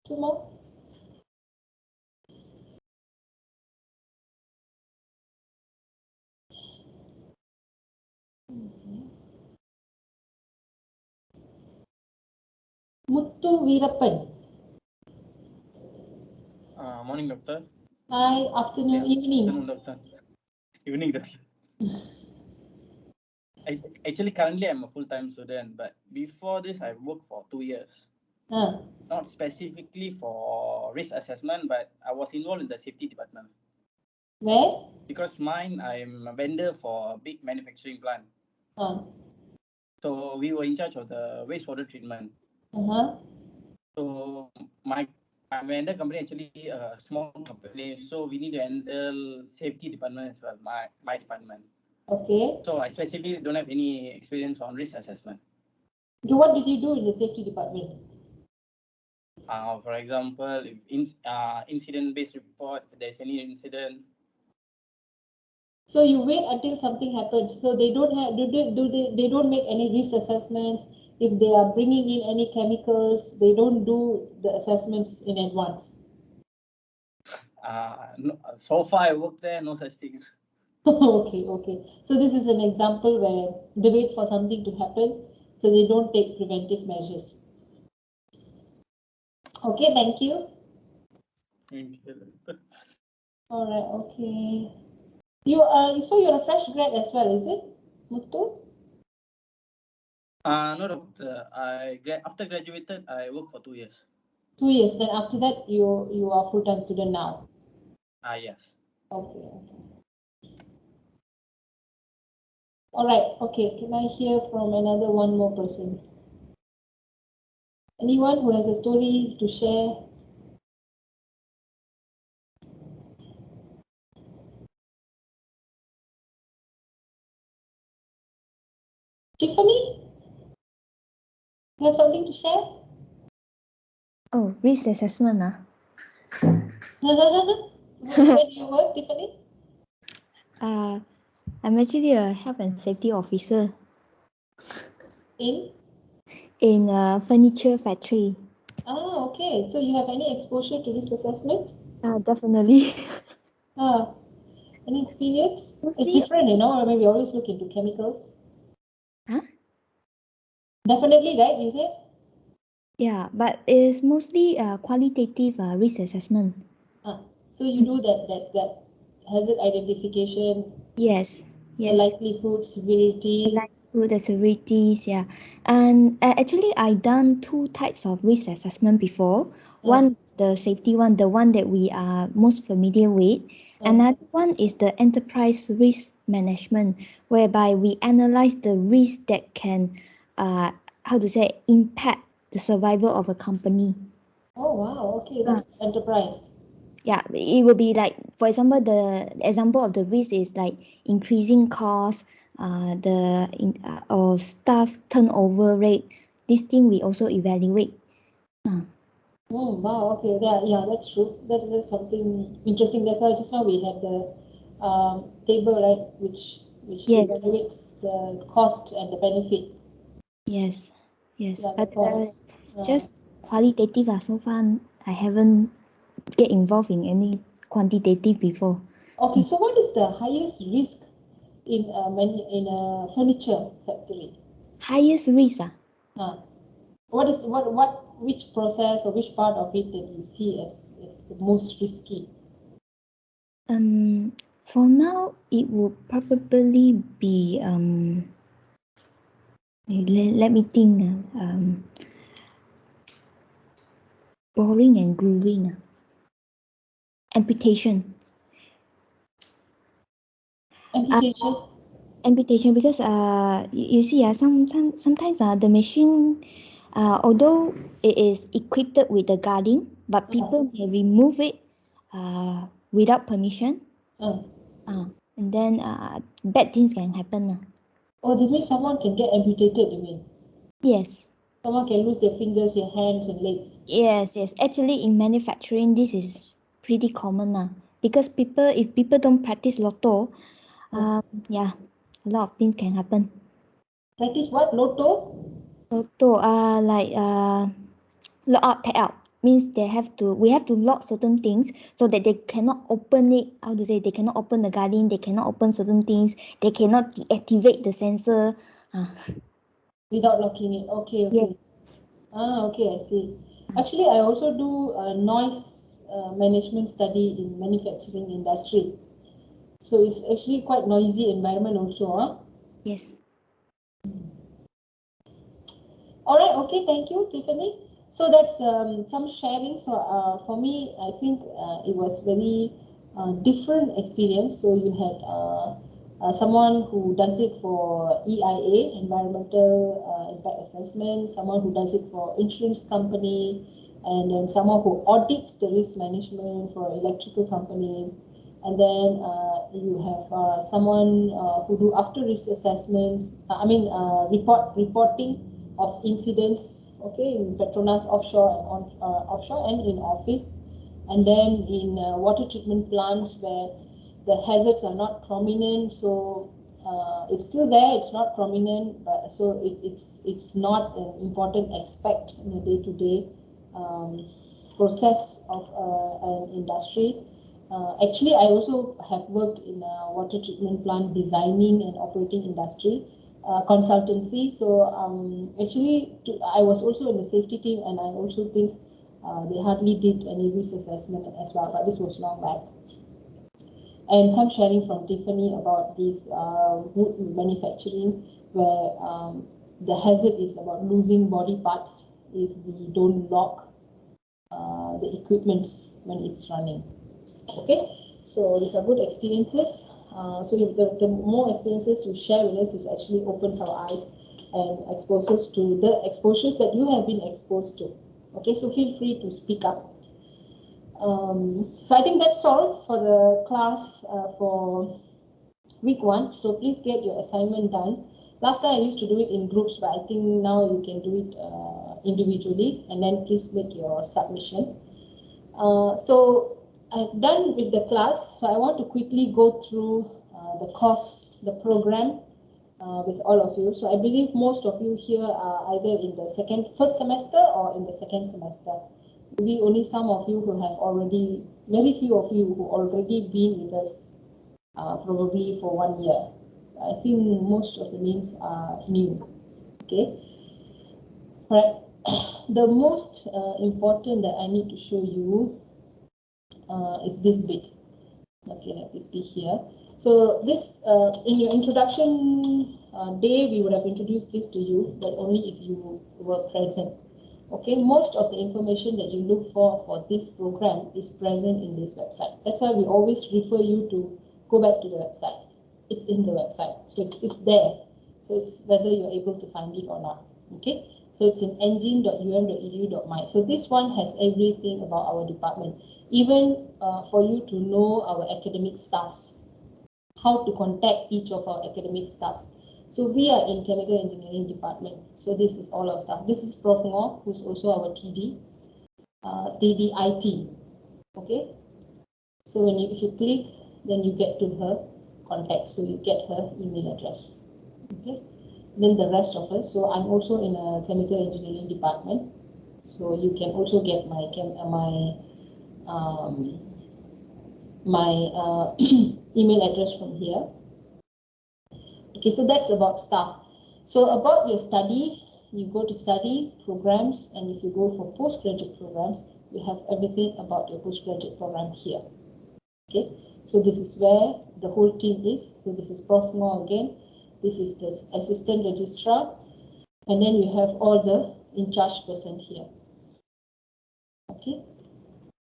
Two more? Muthu Veerappan. Morning, doctor. Hi, afternoon, evening. Afternoon, doctor. Evening, doctor. Actually, currently I'm a full-time student, but before this, I worked for 2 years. Not specifically for risk assessment, but I was involved in the safety department. Where? Because I'm a vendor for a big manufacturing plant. So we were in charge of the wastewater treatment. So my vendor company actually a small company, so we need to handle safety department as well, my department. Okay. So I specifically don't have any experience on risk assessment. What did you do in the safety department? For example, if incident-based report, if there's any incident. So you wait until something happens. So they don't have they don't make any risk assessments. If they are bringing in any chemicals, they don't do the assessments in advance. No, so far I worked there, no such thing. Okay. So this is an example where they wait for something to happen, so they don't take preventive measures. Okay, thank you. Thank you. All right, okay. So you're a fresh grad as well, is it, Muthu? No, doctor. After graduated, I worked for 2 years. 2 years. Then after that, you are full-time student now. Yes. Okay. All right. Okay. Can I hear from one more person? Anyone who has a story to share? Tiffany, you have something to share? Oh, risk assessment. Where do you work, Tiffany? I'm actually a health and safety officer In? in a furniture factory. Ah, okay. So you have any exposure to risk assessment? Definitely. Any experience? It's Mostly, different, you know. I mean, we always look into chemicals. Huh? Definitely, right? You said? yeah, but it's mostly qualitative risk assessment. So you do that hazard identification, Yes, the yes. likelihood, severity. Likelihood, the severities, yeah. And actually, I done two types of risk assessment before. One is the safety one, the one that we are most familiar with. Another one is the enterprise risk management, whereby we analyze the risk that can, how to say, impact the survival of a company. Oh wow, okay, that's enterprise. Yeah, it will be like, for example, the example of the risk is like increasing cost, or staff turnover rate. This thing we also evaluate. Oh wow, okay, yeah, that's true. That's something interesting. That's why just now we had the table, right, which Yes, evaluates the cost and the benefit. yes, yes. Yeah, the But cost. it's just qualitative. So far, I haven't get involved in any quantitative before. Okay, so what is the highest risk in a furniture factory? Highest risk, Which process or which part of it that you see as the most risky? for now, it would probably be let me think. Boring and grueling. Amputation. Amputation. Amputation, because you see, sometimes the machine, although it is equipped with the guarding, but people may remove it without permission, and then bad things can happen. Oh, that means someone can get amputated, you mean? Yes. Someone can lose their fingers, their hands and legs. Yes. Actually, in manufacturing, this is pretty common because if people don't practice lotto, yeah, a lot of things can happen. Practice what? Lotto? Lotto, lock out, tag out means we have to lock certain things so that they cannot open it. How to say? They cannot open the guarding. They cannot open certain things. They cannot deactivate the sensor. Without locking it. Okay. Yes. Okay, I see. Actually, I also do a noise management study in manufacturing industry. So it's actually quite noisy environment also, Yes. All right, okay, thank you, Tiffany. So that's some sharing. So for me, I think it was very different experience. So you had someone who does it for EIA, Environmental Impact Assessment, someone who does it for insurance company, and then someone who audits the risk management for electrical company. And then you have someone who do after risk assessments, reporting of incidents, okay, in Petronas offshore and offshore and in office. And then in water treatment plants where the hazards are not prominent, so it's still there, it's not prominent, but so it's not an important aspect in the day-to-day process of an industry. Actually, I also have worked in a water treatment plant designing and operating industry consultancy. So I was also in the safety team, and I also think they hardly did any risk assessment as well, but this was long back. And some sharing from Tiffany about this wood manufacturing, where the hazard is about losing body parts if we don't lock the equipment when it's running. Okay, so these are good experiences. So the more experiences you share with us is actually opens our eyes and exposes to the exposures that you have been exposed to. Okay, so feel free to speak up. So I think that's all for the class for week 1. So please get your assignment done. Last time I used to do it in groups, but I think now you can do it individually, and then please make your submission. So I've done with the class, so I want to quickly go through the course, the program with all of you. So I believe most of you here are either in the first semester or in the second semester. Maybe only some of you who have already, very few of you who already been with us probably for 1 year. I think most of the names are new. Okay. Right. The most important that I need to show you is this bit. Okay, let this be here. So this, in your introduction day, we would have introduced this to you, but only if you were present. Okay, most of the information that you look for this program is present in this website. That's why we always refer you to go back to the website. It's in the website, so it's there. So it's whether you're able to find it or not. Okay, so it's in engine.um.edu.my. So this one has everything about our department, even for you to know our academic staffs, how to contact each of our academic staffs. So we are in chemical engineering department. So this is all our staff. This is Prof. Ngo, who's also our TD, TD IT. Okay. So when if you click, then you get to her contact. So you get her email address. Okay. Then the rest of us. So I'm also in a chemical engineering department. So you can also get my email address from here. Okay, so that's about staff. So about your study, you go to study programs, and if you go for postgraduate programs, you have everything about your postgraduate program here. Okay, so this is where the whole team is. So this is Prof. Ngo again. This is the assistant registrar, and then you have all the in charge person here. Okay,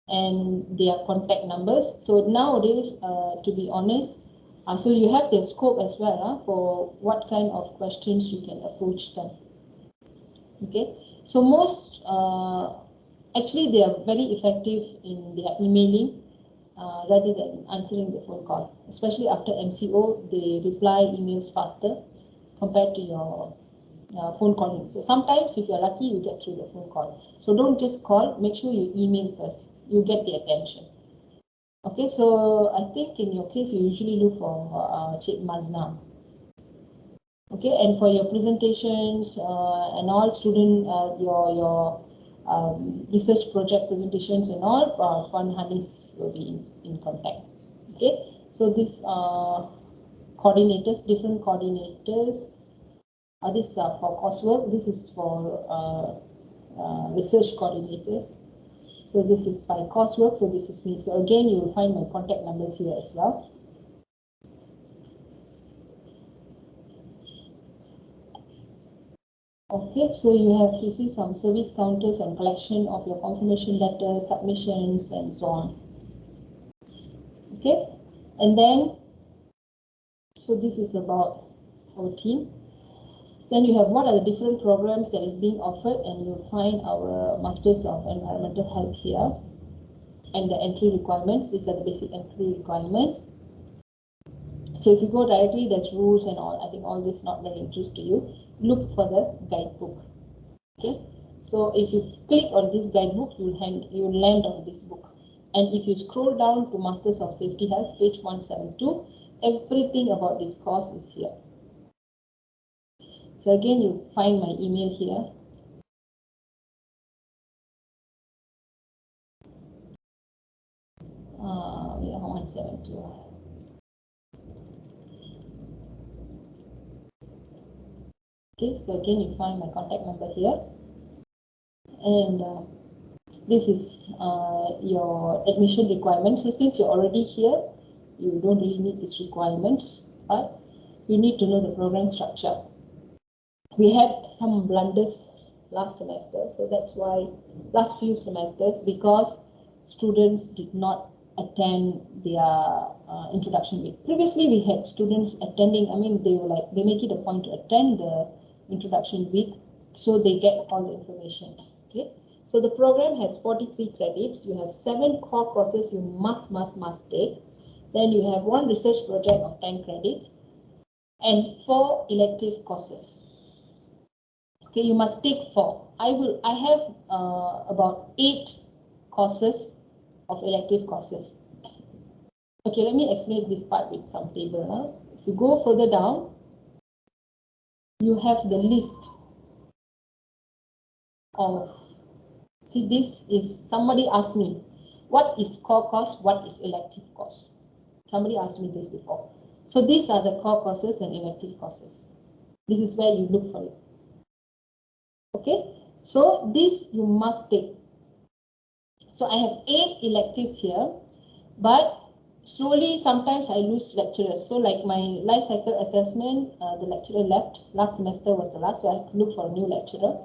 and their contact numbers. So nowadays, to be honest, so you have the scope as well for what kind of questions you can approach them. Okay, so most actually they are very effective in their emailing rather than answering the phone call. Especially after MCO, they reply emails faster compared to your phone calling. So sometimes if you're lucky, you get through the phone call. So don't just call, make sure you email first. You get the attention. Okay, so I think in your case, you usually look for Cik Mazna. Okay, and for your presentations and all student, your research project presentations and all, Puan Hanis will be in contact. Okay, so these coordinators, different coordinators. This for coursework. This is for research coordinators. So this is by coursework. So this is me. So again, you will find my contact numbers here as well. Okay, so you see some service counters on collection of your confirmation letters, submissions, and so on. Okay, and then, so this is about our team. Then you have what are the different programs that is being offered, and you'll find our Masters of Environmental Health here, and the entry requirements. These are the basic entry requirements. So if you go directly, there's rules and all. I think all this not very interesting to you. Look for the guidebook. Okay, so if you click on this guidebook, you'll land on this book. And if you scroll down to Masters of Safety Health, page 172, everything about this course is here. So again, you find my email here. We are 172. Okay, so again, you find my contact number here. And this is your admission requirements. So since you're already here, you don't really need these requirements, but you need to know the program structure. We had some blunders last semester, so that's why last few semesters, because students did not attend their introduction week. Previously, we had students attending. I mean, they make it a point to attend the introduction week, so they get all the information. Okay, so the program has 43 credits. You have 7 core courses you must take. Then you have 1 research project of 10 credits. and 4 elective courses. Okay, you must take 4. I have about 8 courses of elective courses. Okay, let me explain this part with some table. If you go further down, you have the list of, see, this is, somebody asked me, what is core course, what is elective course? Somebody asked me this before. So these are the core courses and elective courses. This is where you look for it. Okay, so this you must take. So I have 8 electives here, but slowly sometimes I lose lecturers. So like my life cycle assessment, the lecturer left. Last semester was the last, so I have to look for a new lecturer.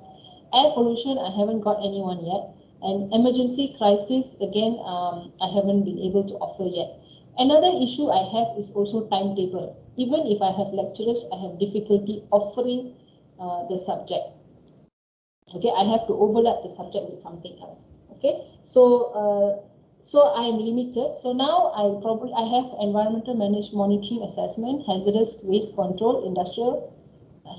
Air pollution, I haven't got anyone yet. And emergency crisis, again, I haven't been able to offer yet. Another issue I have is also timetable. Even if I have lecturers, I have difficulty offering the subject. Okay, I have to overlap the subject with something else. Okay, so I am limited. So now I have environmental management monitoring assessment, hazardous waste control, industrial,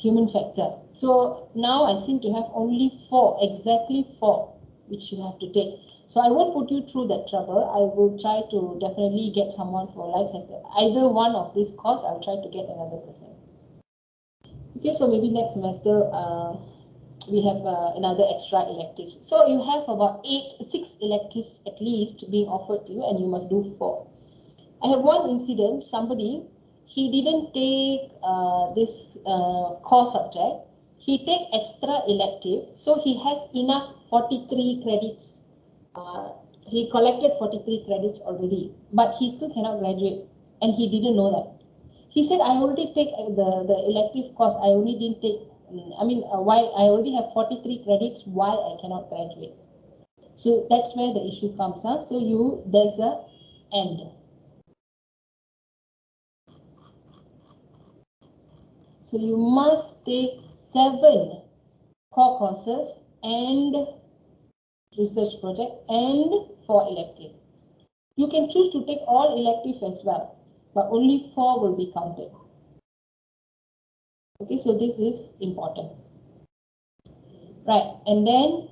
human factor. So now I seem to have only 4, exactly 4, which you have to take. So I won't put you through that trouble. I will try to definitely get someone for life sector. Either one of these course, I'll try to get another person. Okay, so maybe next semester we have another extra elective. So you have about 6 elective at least being offered to you, and you must do 4. I have one incident. Somebody, he didn't take this core subject. He take extra elective, so he has enough 43 credits. He collected 43 credits already, but he still cannot graduate, and he didn't know that. He said, I already take the elective course. I only didn't take, why I already have 43 credits, why I cannot graduate? So that's where the issue comes. So there's a end. So you must take 7 core courses and research project and 4 elective. You can choose to take all elective as well, but only 4 will be counted. Okay, so this is important. Right, and then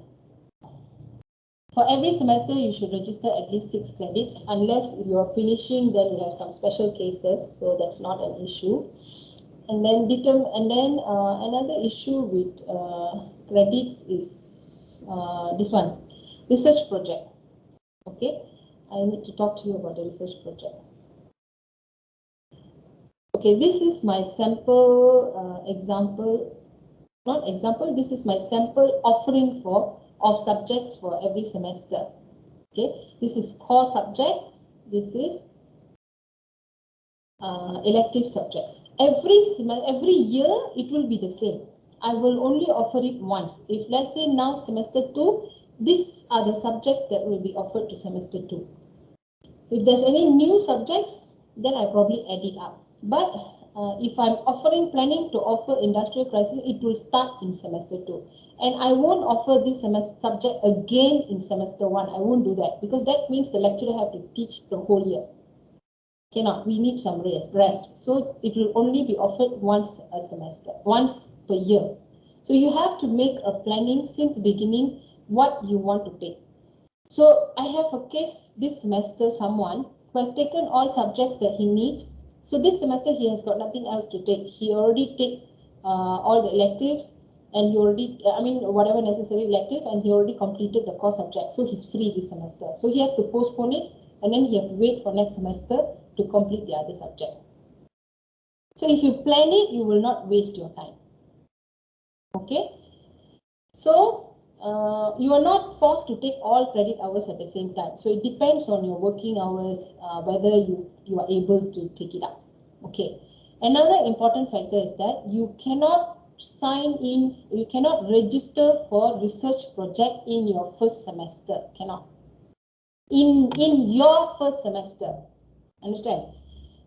for every semester you should register at least 6 credits. Unless you are finishing, then you have some special cases, so that's not an issue. And then another issue with credits is this one, research project. Okay, I need to talk to you about the research project. Okay, this is my sample example, not example, this is my sample offering of subjects for every semester. Okay, this is core subjects, this is elective subjects. Every year it will be the same. I will only offer it once. If let's say now semester 2, these are the subjects that will be offered to semester 2. If there's any new subjects, then I probably add it up. But if I'm planning to offer industrial crisis, it will start in semester 2. And I won't offer this subject again in semester 1. I won't do that, because that means the lecturer have to teach the whole year. Cannot, we need some rest. So it will only be offered once a semester, once per year. So you have to make a planning since beginning what you want to take. So I have a case this semester, someone who has taken all subjects that he needs. So this semester he has got nothing else to take. He already take all the electives, and he already, whatever necessary elective, and he already completed the core subject. So he's free this semester. So he has to postpone it, and then he have to wait for next semester to complete the other subject. So if you plan it, you will not waste your time. Okay? So you are not forced to take all credit hours at the same time. So it depends on your working hours, whether you are able to take it up. Okay. Another important factor is that you cannot register for research project in your first semester. Cannot. In your first semester. Understand?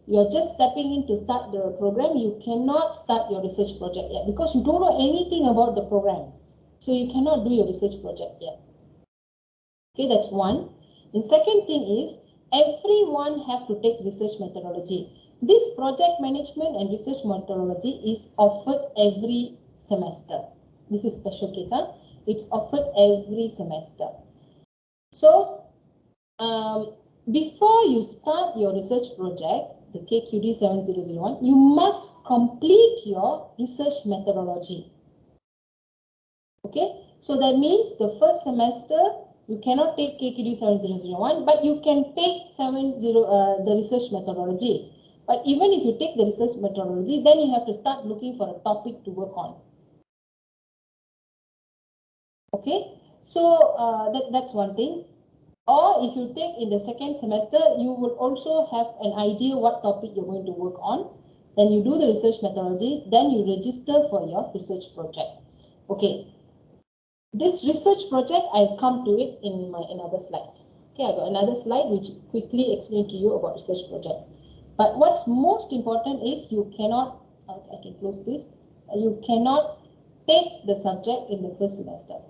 You're just stepping in to start the program. You cannot start your research project yet because you don't know anything about the program. So you cannot do your research project yet. Okay, that's one. The second thing is everyone have to take research methodology. This project management and research methodology is offered every semester. This is special case, huh? It's offered every semester. So, before you start your research project, the KQD 7001, you must complete your research methodology. Okay, so that means the first semester you cannot take KQD 7001, but you can take the research methodology. But even if you take the research methodology, then you have to start looking for a topic to work on. Okay, so that's one thing. Or if you take in the second semester, you would also have an idea what topic you're going to work on. Then you do the research methodology, then you register for your research project. Okay, this research project, I'll come to it in my another slide. Okay, I got another slide which quickly explain to you about research project. But what's most important is you cannot, I can close this, you cannot take the subject in the first semester.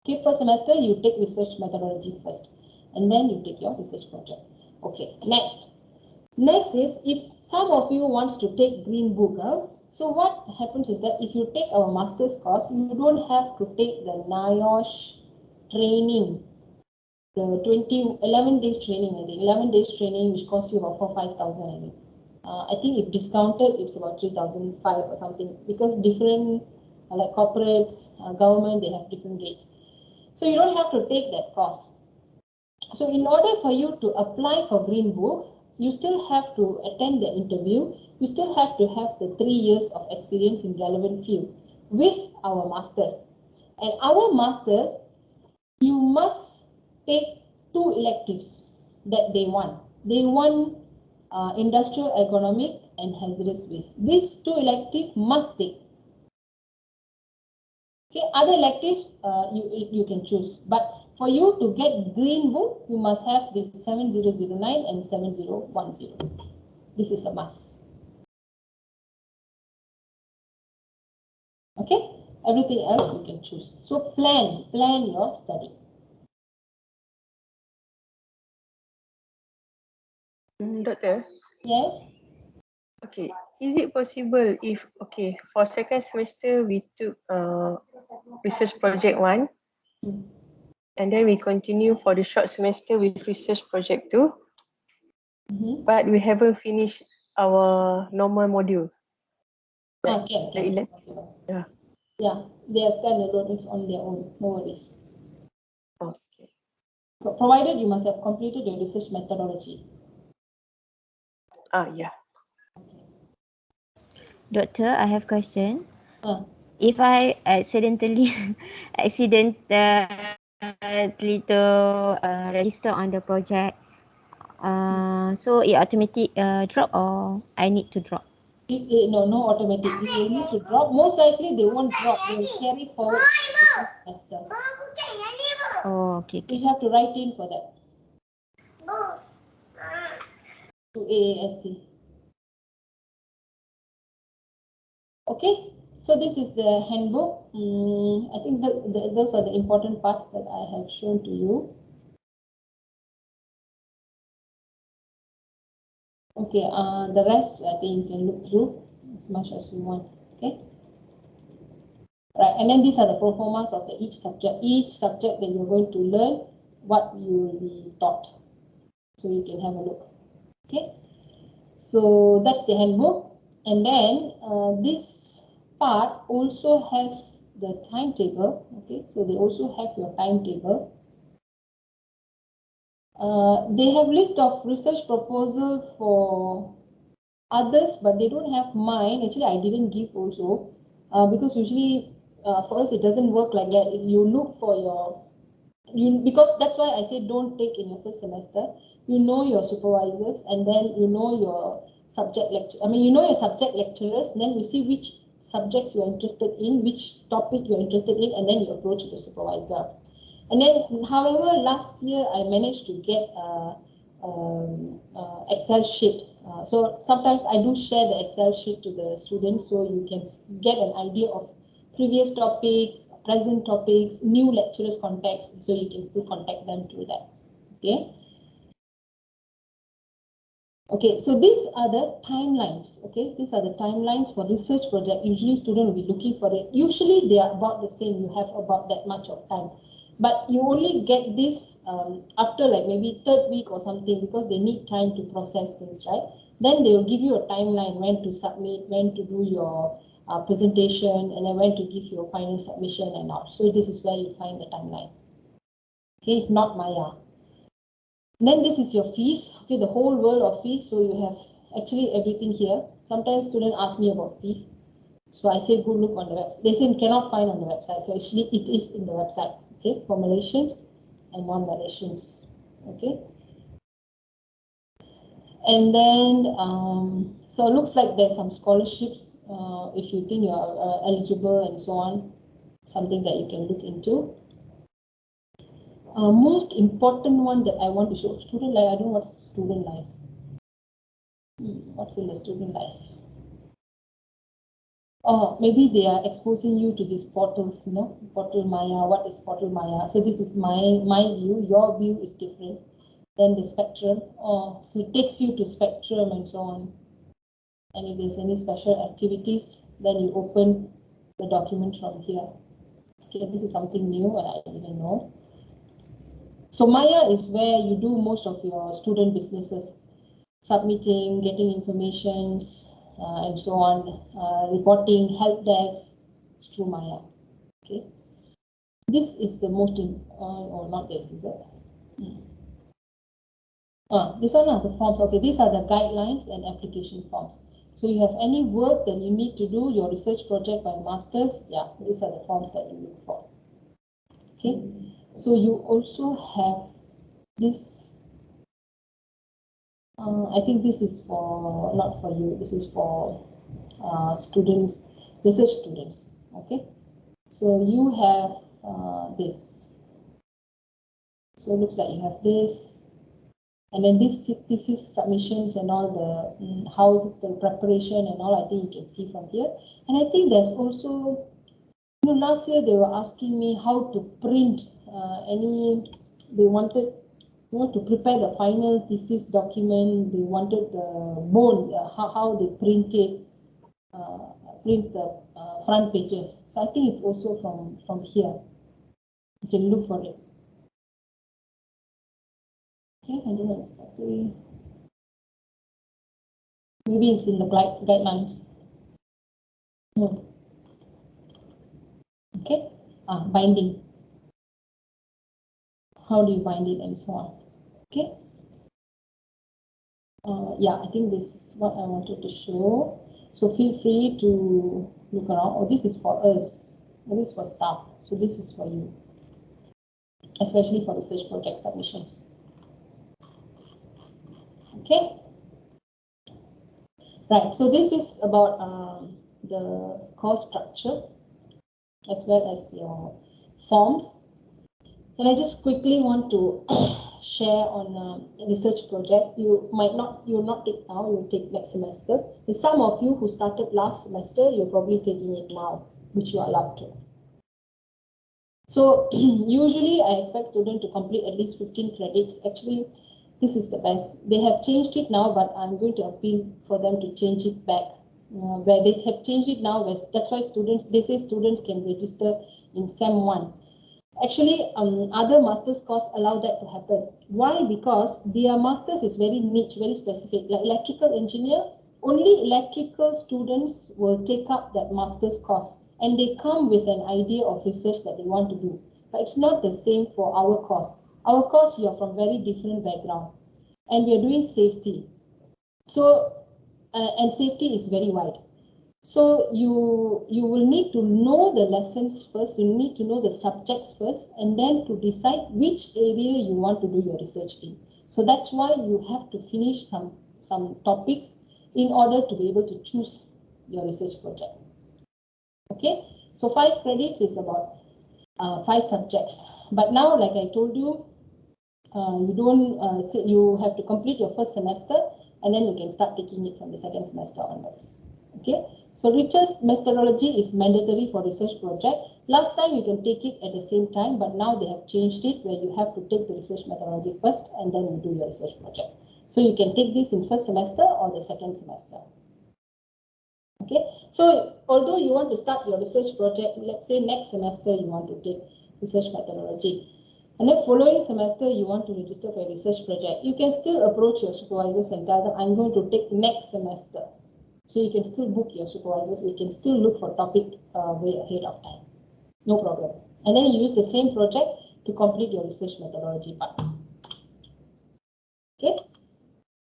Okay, first semester you take research methodology first, and then you take your research project. Okay, next. Next is, if some of you wants to take green book, so what happens is that if you take our master's course, you don't have to take the NIOSH training, the 11 days training, I think, 11 days training, which costs you about 5,000, I think. I think if discounted, it's about 3,500 or something, because different, like corporates, government, they have different rates. So you don't have to take that course. So in order for you to apply for Green Book, you still have to attend the interview. You still have to have the 3 years of experience in relevant field with our masters. And our masters, you must take 2 electives that they want. They want industrial economic and hazardous waste. These 2 electives must take. Okay, other electives you can choose, but for you to get Green Book, you must have this 7009 and 7010. This is a must. Okay, everything else you can choose. So plan your study. Doctor? Yes. Okay, is it possible if, okay, for second semester we took research project 1, and then we continue for the short semester with research project 2, but we haven't finished our normal module. Okay, it's possible. Yeah. Yeah, they are standalone, it's on their own, no worries. Okay. But provided you must have completed your research methodology. Yeah. Doctor, I have question. If I accidentally to register on the project, so it automatic drop, or I need to drop? No automatic. You need to drop. Most likely they won't drop. They will carry forward the semester. Oh, okay. You have to write in for that. To AASC. Okay. So this is the handbook. I think those are the important parts that I have shown to you. Okay. The rest I think you can look through as much as you want. Okay. Right, and then these are the proformas of each subject that you're going to learn, what you will be taught. So you can have a look. Okay, so that's the handbook, and then this part also has the timetable. Okay, so they also have your timetable. They have list of research proposal for others, but they don't have mine. Actually, I didn't give also because usually for us it doesn't work like that. If you look for because that's why I say don't take in your first semester. You know your supervisors, and then you know your subject lecture. You know your subject lecturers, and then you see which subjects you're interested in, which topic you're interested in, and then you approach the supervisor. And then, however, last year I managed to get Excel sheet. So sometimes I do share the Excel sheet to the students, so you can get an idea of previous topics, present topics, new lecturers' contacts, so you can still contact them through that. Okay. Okay, so these are the timelines. Okay, these are the timelines for research project. Usually student will be looking for it. Usually they are about the same. You have about that much of time. But you only get this after like maybe third week or something because they need time to process things, right? Then they will give you a timeline when to submit, when to do your presentation, and then when to give your final submission and all. So this is where you find the timeline. Okay, not Maya. Then this is your fees, okay, the whole world of fees. So you have actually everything here. Sometimes students ask me about fees. So I say, go look on the website. They say cannot find on the website. So actually it is in the website, okay, for Malaysians and non-Malaysians, okay. And then, so it looks like there's some scholarships if you think you're eligible and so on, something that you can look into. Most important one that I want to show, student life. I don't know what's student life. What's in the student life? Oh, maybe they are exposing you to these portals, you know, portal Maya. What is portal Maya? So this is my view. Your view is different than the spectrum. Oh, so it takes you to spectrum and so on. And if there's any special activities, then you open the document from here. Okay, this is something new and I didn't know. So Maya is where you do most of your student businesses, submitting, getting informations, and so on, reporting, help desk, through Maya. Okay, this is the most or not this, is it? This one are the forms. Okay, these are the guidelines and application forms. So you have any work that you need to do, your research project by masters, yeah, these are the forms that you look for. Okay, so you also have this. I think this is for, not for you, this is for students, research students. Okay, so you have this. So it looks like you have this. And then this is submissions and all the how's the preparation and all. I think you can see from here. And I think there's also, you know, last year they were asking me how to print they wanted, you know, to prepare the final thesis document. They wanted the bone, how they print it, print the front pages. So I think it's also from here. You can look for it. Okay, I don't know exactly. Maybe it's in the guidelines. No. Okay, binding. How do you bind it and so on? Okay. Yeah, I think this is what I wanted to show. So feel free to look around. Oh, this is for us. Oh, this is for staff. So this is for you, especially for research project submissions. Okay. Right. So this is about the course structure as well as your forms. And I just quickly want to share on a research project. You'll not take now, you'll take next semester. And some of you who started last semester, you're probably taking it now, which you are allowed to. So usually I expect students to complete at least 15 credits. Actually, this is the best. They have changed it now, but I'm going to appeal for them to change it back. Where they have changed it now, that's why they say students can register in SEM 1. Actually, other master's course allow that to happen. Why? Because their master's is very niche, very specific. Like electrical engineer, only electrical students will take up that master's course, and they come with an idea of research that they want to do. But it's not the same for our course. Our course, you are from very different background, and we are doing safety. So, and safety is very wide. So you will need to know the lessons first, you need to know the subjects first, and then to decide which area you want to do your research in. So that's why you have to finish some topics in order to be able to choose your research project. Okay, so 5 credits is about 5 subjects. But now, like I told you, you don't you have to complete your first semester, and then you can start taking it from the second semester onwards. Okay. So research methodology is mandatory for research project. Last time you can take it at the same time, but now they have changed it where you have to take the research methodology first and then you do your research project. So you can take this in first semester or the second semester. Okay, so although you want to start your research project, let's say next semester you want to take research methodology, and then following semester you want to register for a research project, you can still approach your supervisors and tell them, I'm going to take next semester. So you can still book your supervisors, you can still look for topic way ahead of time. No problem. And then you use the same project to complete your research methodology part. Okay.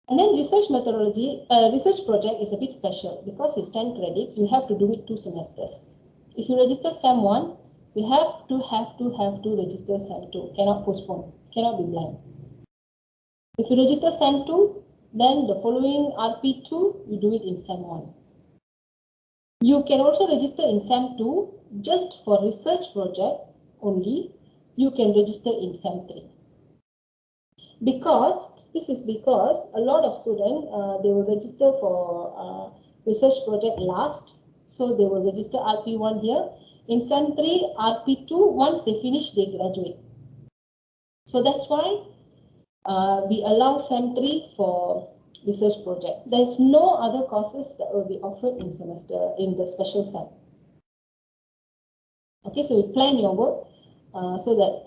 And then research methodology, research project is a bit special because it's 10 credits, you have to do it 2 semesters. If you register SEM 1, you have to register SEM 2, cannot postpone, cannot be blind. If you register SEM 2, then the following RP2, you do it in SEM 1. You can also register in SEM 2 just for research project only, you can register in SEM 3. This is because a lot of students, they will register for research project last, so they will register RP1 here. In SEM 3, RP2, once they finish, they graduate. So that's why we allow SEM 3 for research project. There's no other courses that will be offered in the special SEM. Okay, so you plan your work so that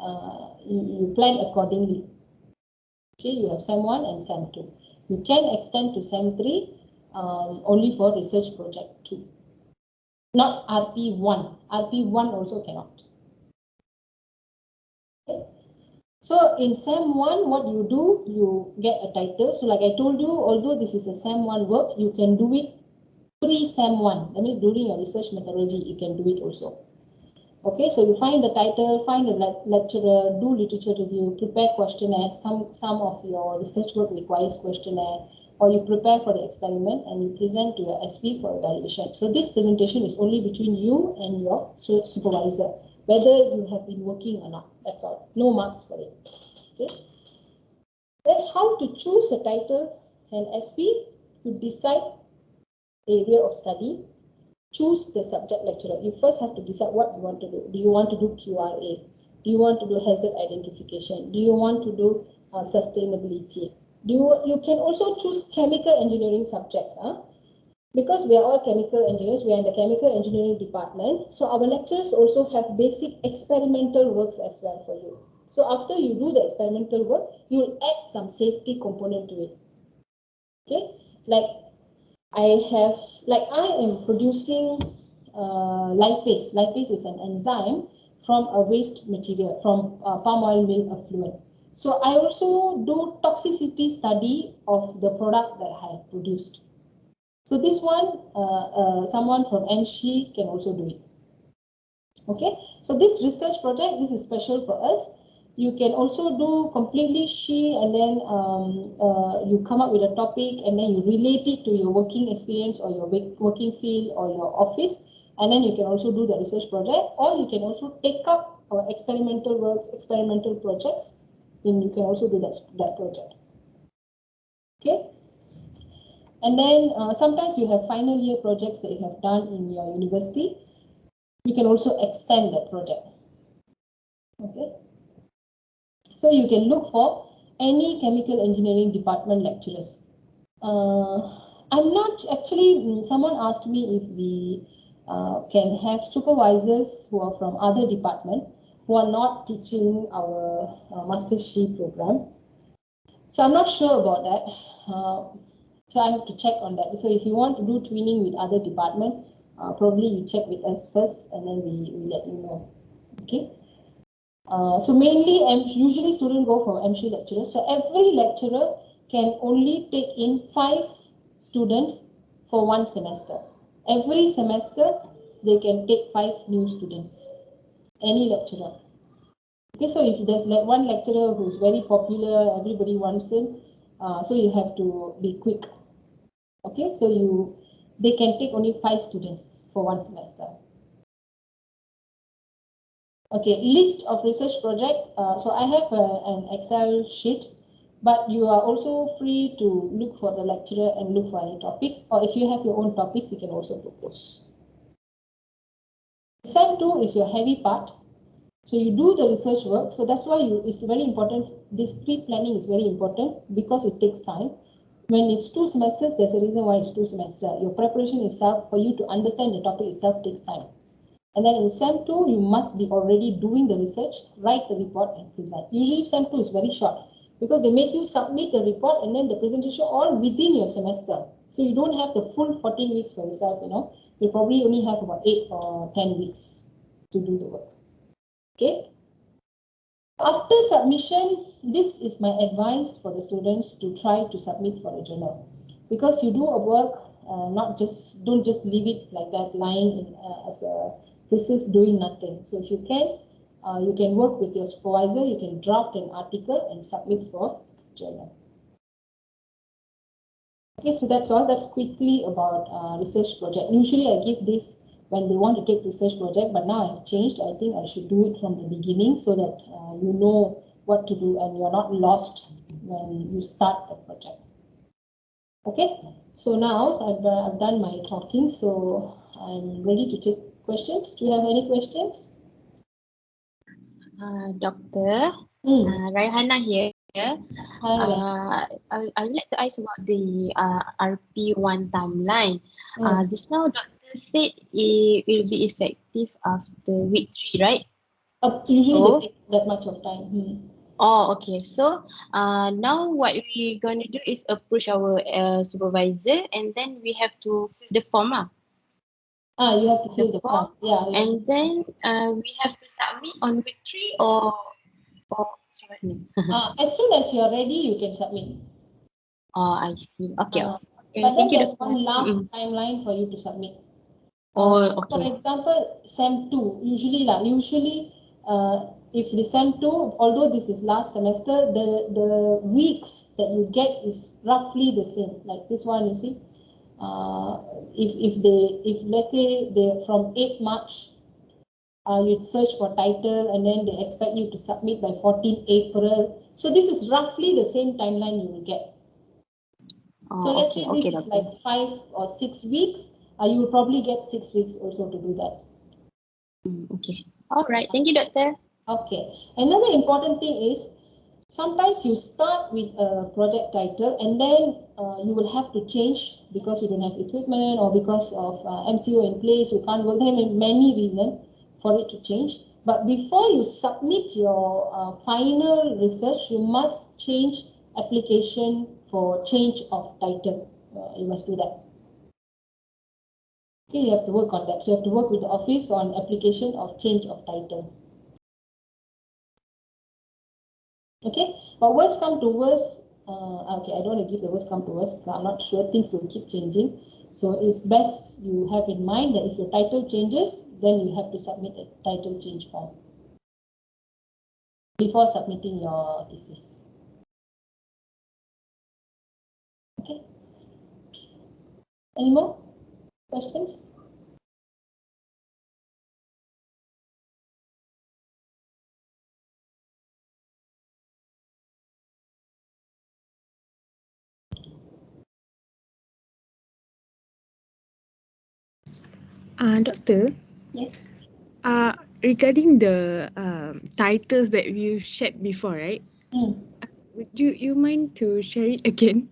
you plan accordingly. Okay, you have SEM 1 and SEM 2. You can extend to SEM 3 only for research project 2. Not RP1. RP1 also cannot. Okay. So in SEM 1, what you do, you get a title. So like I told you, although this is a SEM 1 work, you can do it pre-SEM 1. That means during your research methodology, you can do it also. Okay, so you find the title, find the lecturer, do literature review, prepare questionnaire. Some of your research work requires questionnaire, or you prepare for the experiment and you present to your SP for evaluation. So this presentation is only between you and your supervisor, whether you have been working or not. That's all. No marks for it. Okay. Then how to choose a title and SP? You decide area of study. Choose the subject lecturer. You first have to decide what you want to do. Do you want to do QRA? Do you want to do hazard identification? Do you want to do sustainability? You can also choose chemical engineering subjects. Because we are all chemical engineers, we are in the chemical engineering department. So our lecturers also have basic experimental works as well for you. So after you do the experimental work, you will add some safety component to it. Okay, I am producing lipase. Lipase is an enzyme from a waste material, from palm oil mill effluent. So I also do toxicity study of the product that I have produced. So this one, someone from NSHE can also do it. Okay, so this research project, this is special for us. You can also do completely SHE and then you come up with a topic and then you relate it to your working experience or your working field or your office, and then you can also do the research project, or you can also take up experimental works, experimental projects, and you can also do that project. Okay, and then sometimes you have final year projects that you have done in your university. You can also extend that project. Okay. So you can look for any chemical engineering department lecturers. I'm not actually, someone asked me if we can have supervisors who are from other department who are not teaching our Master SHE program. So I'm not sure about that. So I have to check on that. So if you want to do twinning with other department, probably you check with us first and then we let you know. Okay. So mainly, usually students go for MSHE lecturers. So every lecturer can only take in 5 students for 1 semester. Every semester, they can take 5 new students. Any lecturer. Okay, so if there's like one lecturer who's very popular, everybody wants him, so you have to be quick. Okay, so they can take only 5 students for 1 semester. Okay, list of research project. So I have an Excel sheet, but you are also free to look for the lecturer and look for any topics, or if you have your own topics, you can also propose. SEM 2 is your heavy part. So you do the research work. So that's why it's very important. This pre-planning is very important because it takes time. When it's 2 semesters, there's a reason why it's 2 semesters. Your preparation itself, for you to understand the topic itself, takes time. And then in SEM 2, you must be already doing the research, write the report and present. Usually SEM 2 is very short because they make you submit the report and then the presentation all within your semester. So you don't have the full 14 weeks for yourself, You probably only have about 8 or 10 weeks to do the work. Okay. After submission, this is my advice for the students to try to submit for a journal, because you do a work, don't just leave it like that lying in, as a thesis doing nothing. So if you can work with your supervisor, you can draft an article and submit for journal. Okay, so that's all. That's quickly about research project. Usually I give this when they want to take research project, but now I've changed. I think I should do it from the beginning so that you know what to do and you're not lost when you start the project. Okay, so now I've done my talking, so I'm ready to take questions. Do you have any questions? Doctor, Raihana here. Hi. I would like to ask about the RP1 timeline. Just now, Doctor said it will be effective after week 3, right? Usually they take that much of time. Oh, okay. So now what we're going to do is approach our supervisor and then we have to fill the form. You have to fill the form. Yeah. And then we have to submit on week 3 or as soon as you're ready, you can submit. Oh, I see. Okay. But then there's one last timeline for you to submit. So for example, SEM 2, usually if the SEM 2, although this is last semester, the weeks that you get is roughly the same. Like this one, you see, if let's say they from 8 March, you'd search for title and then they expect you to submit by 14 April. So this is roughly the same timeline you will get. So let's say this is like 5 or 6 weeks. You will probably get 6 weeks also to do that. Okay. All right. Thank you, Doctor. Okay. Another important thing is sometimes you start with a project title and then you will have to change because you don't have equipment or because of MCO in place. You can't work. There are many reasons for it to change. But before you submit your final research, you must change application for change of title. You must do that. Okay, you have to work on that. So you have to work with the office on application of change of title. Okay, but worst come to worst, okay, I don't want to give the worst come to worst because I'm not sure, things will keep changing. So it's best you have in mind that if your title changes, then you have to submit a title change form before submitting your thesis. Okay, any more questions? Doctor? Yes. Regarding the titles that you shared before, right? Would you mind to share it again?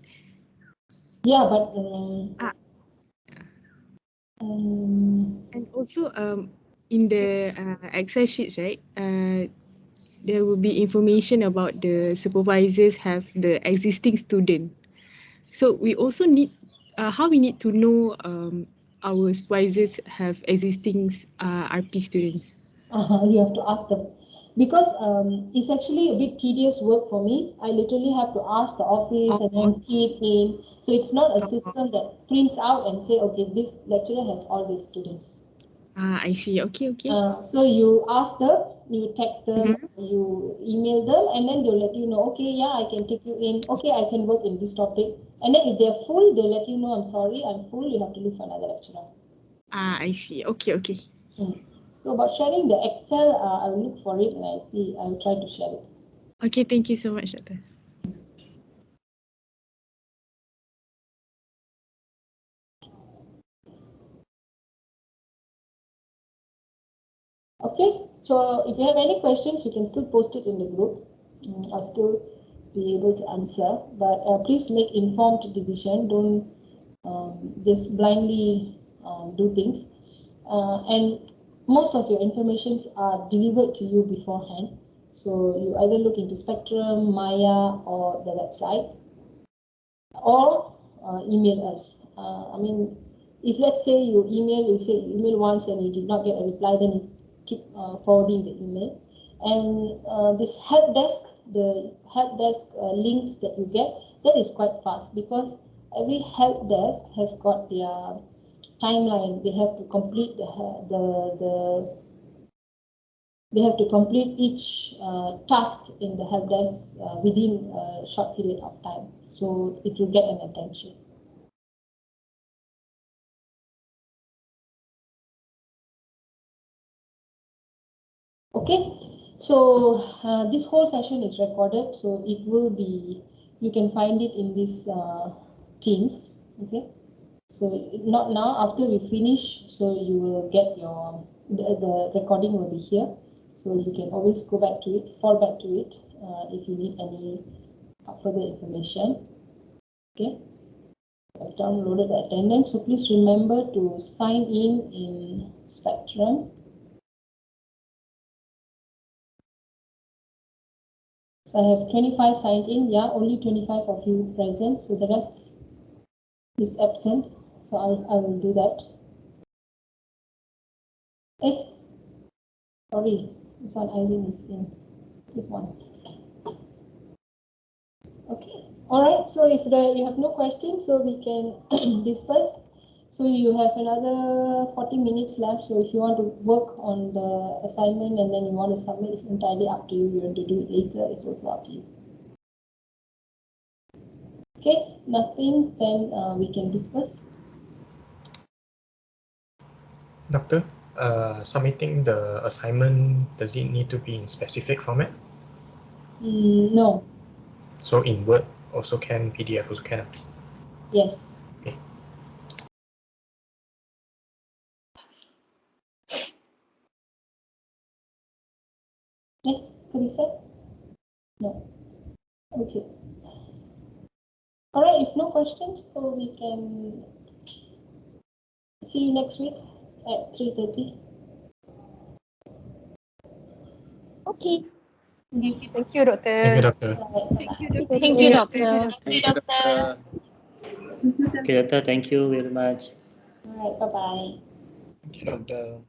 Yeah, but and also in the Excel sheets, right? There will be information about the supervisors have the existing student. So we also need how we need to know our supervisors have existing RP students. You have to ask them because it's actually a bit tedious work for me. I literally have to ask the office and then key it in. So it's not a system that prints out and say, okay, this lecturer has all these students. I see. Okay. So you ask them, you text them, you email them, and then they'll let you know, okay, yeah, I can take you in. Okay, I can work in this topic. And then if they're full, they'll let you know, I'm sorry, I'm full. You have to look for another lecturer. I see. Okay. So about sharing the Excel, I'll look for it and I'll try to share it. Okay, thank you so much, Doctor. Okay, So if you have any questions, you can still post it in the group. I'll still be able to answer, but please make informed decision. Don't just blindly do things. And most of your informations are delivered to you beforehand. So you either look into Spectrum, Maya, or the website, or email us. I mean, if let's say you email once and you did not get a reply, then you keep forwarding the email. And this help desk, the help desk links that you get, that is quite fast, because every help desk has got their timeline. They have to complete they have to complete each task in the help desk within a short period of time, so it will get an attention. Okay, so this whole session is recorded, so it will be, you can find it in this Teams. Okay, so not now, after we finish, so you will get your the recording will be here, so you can always go back to it, fall back to it if you need any further information. Okay, I've downloaded the attendance, so please remember to sign in Spectrum. So I have 25 signed in. Yeah, only 25 of you present, so the rest is absent. So I will do that. Sorry, this one Irene is in. This one. Okay. All right. So if you have no questions, so we can disperse. So you have another 40 minutes left. So if you want to work on the assignment and then you want to submit, it's entirely up to you. You want to do it later, it's also up to you. Okay, nothing, then we can discuss. Doctor, submitting the assignment, does it need to be in specific format? No. So in Word also can, PDF also can? Yes. Okay. Yes, Carissa? No. Okay. All right, if no questions, so we can see you next week at 3:30. Okay. Thank you, Doctor. Thank you, Doctor. Thank you, Doctor. Thank you, Doctor. Okay, Doctor, thank you very much. All right, bye-bye. Thank you, Doctor.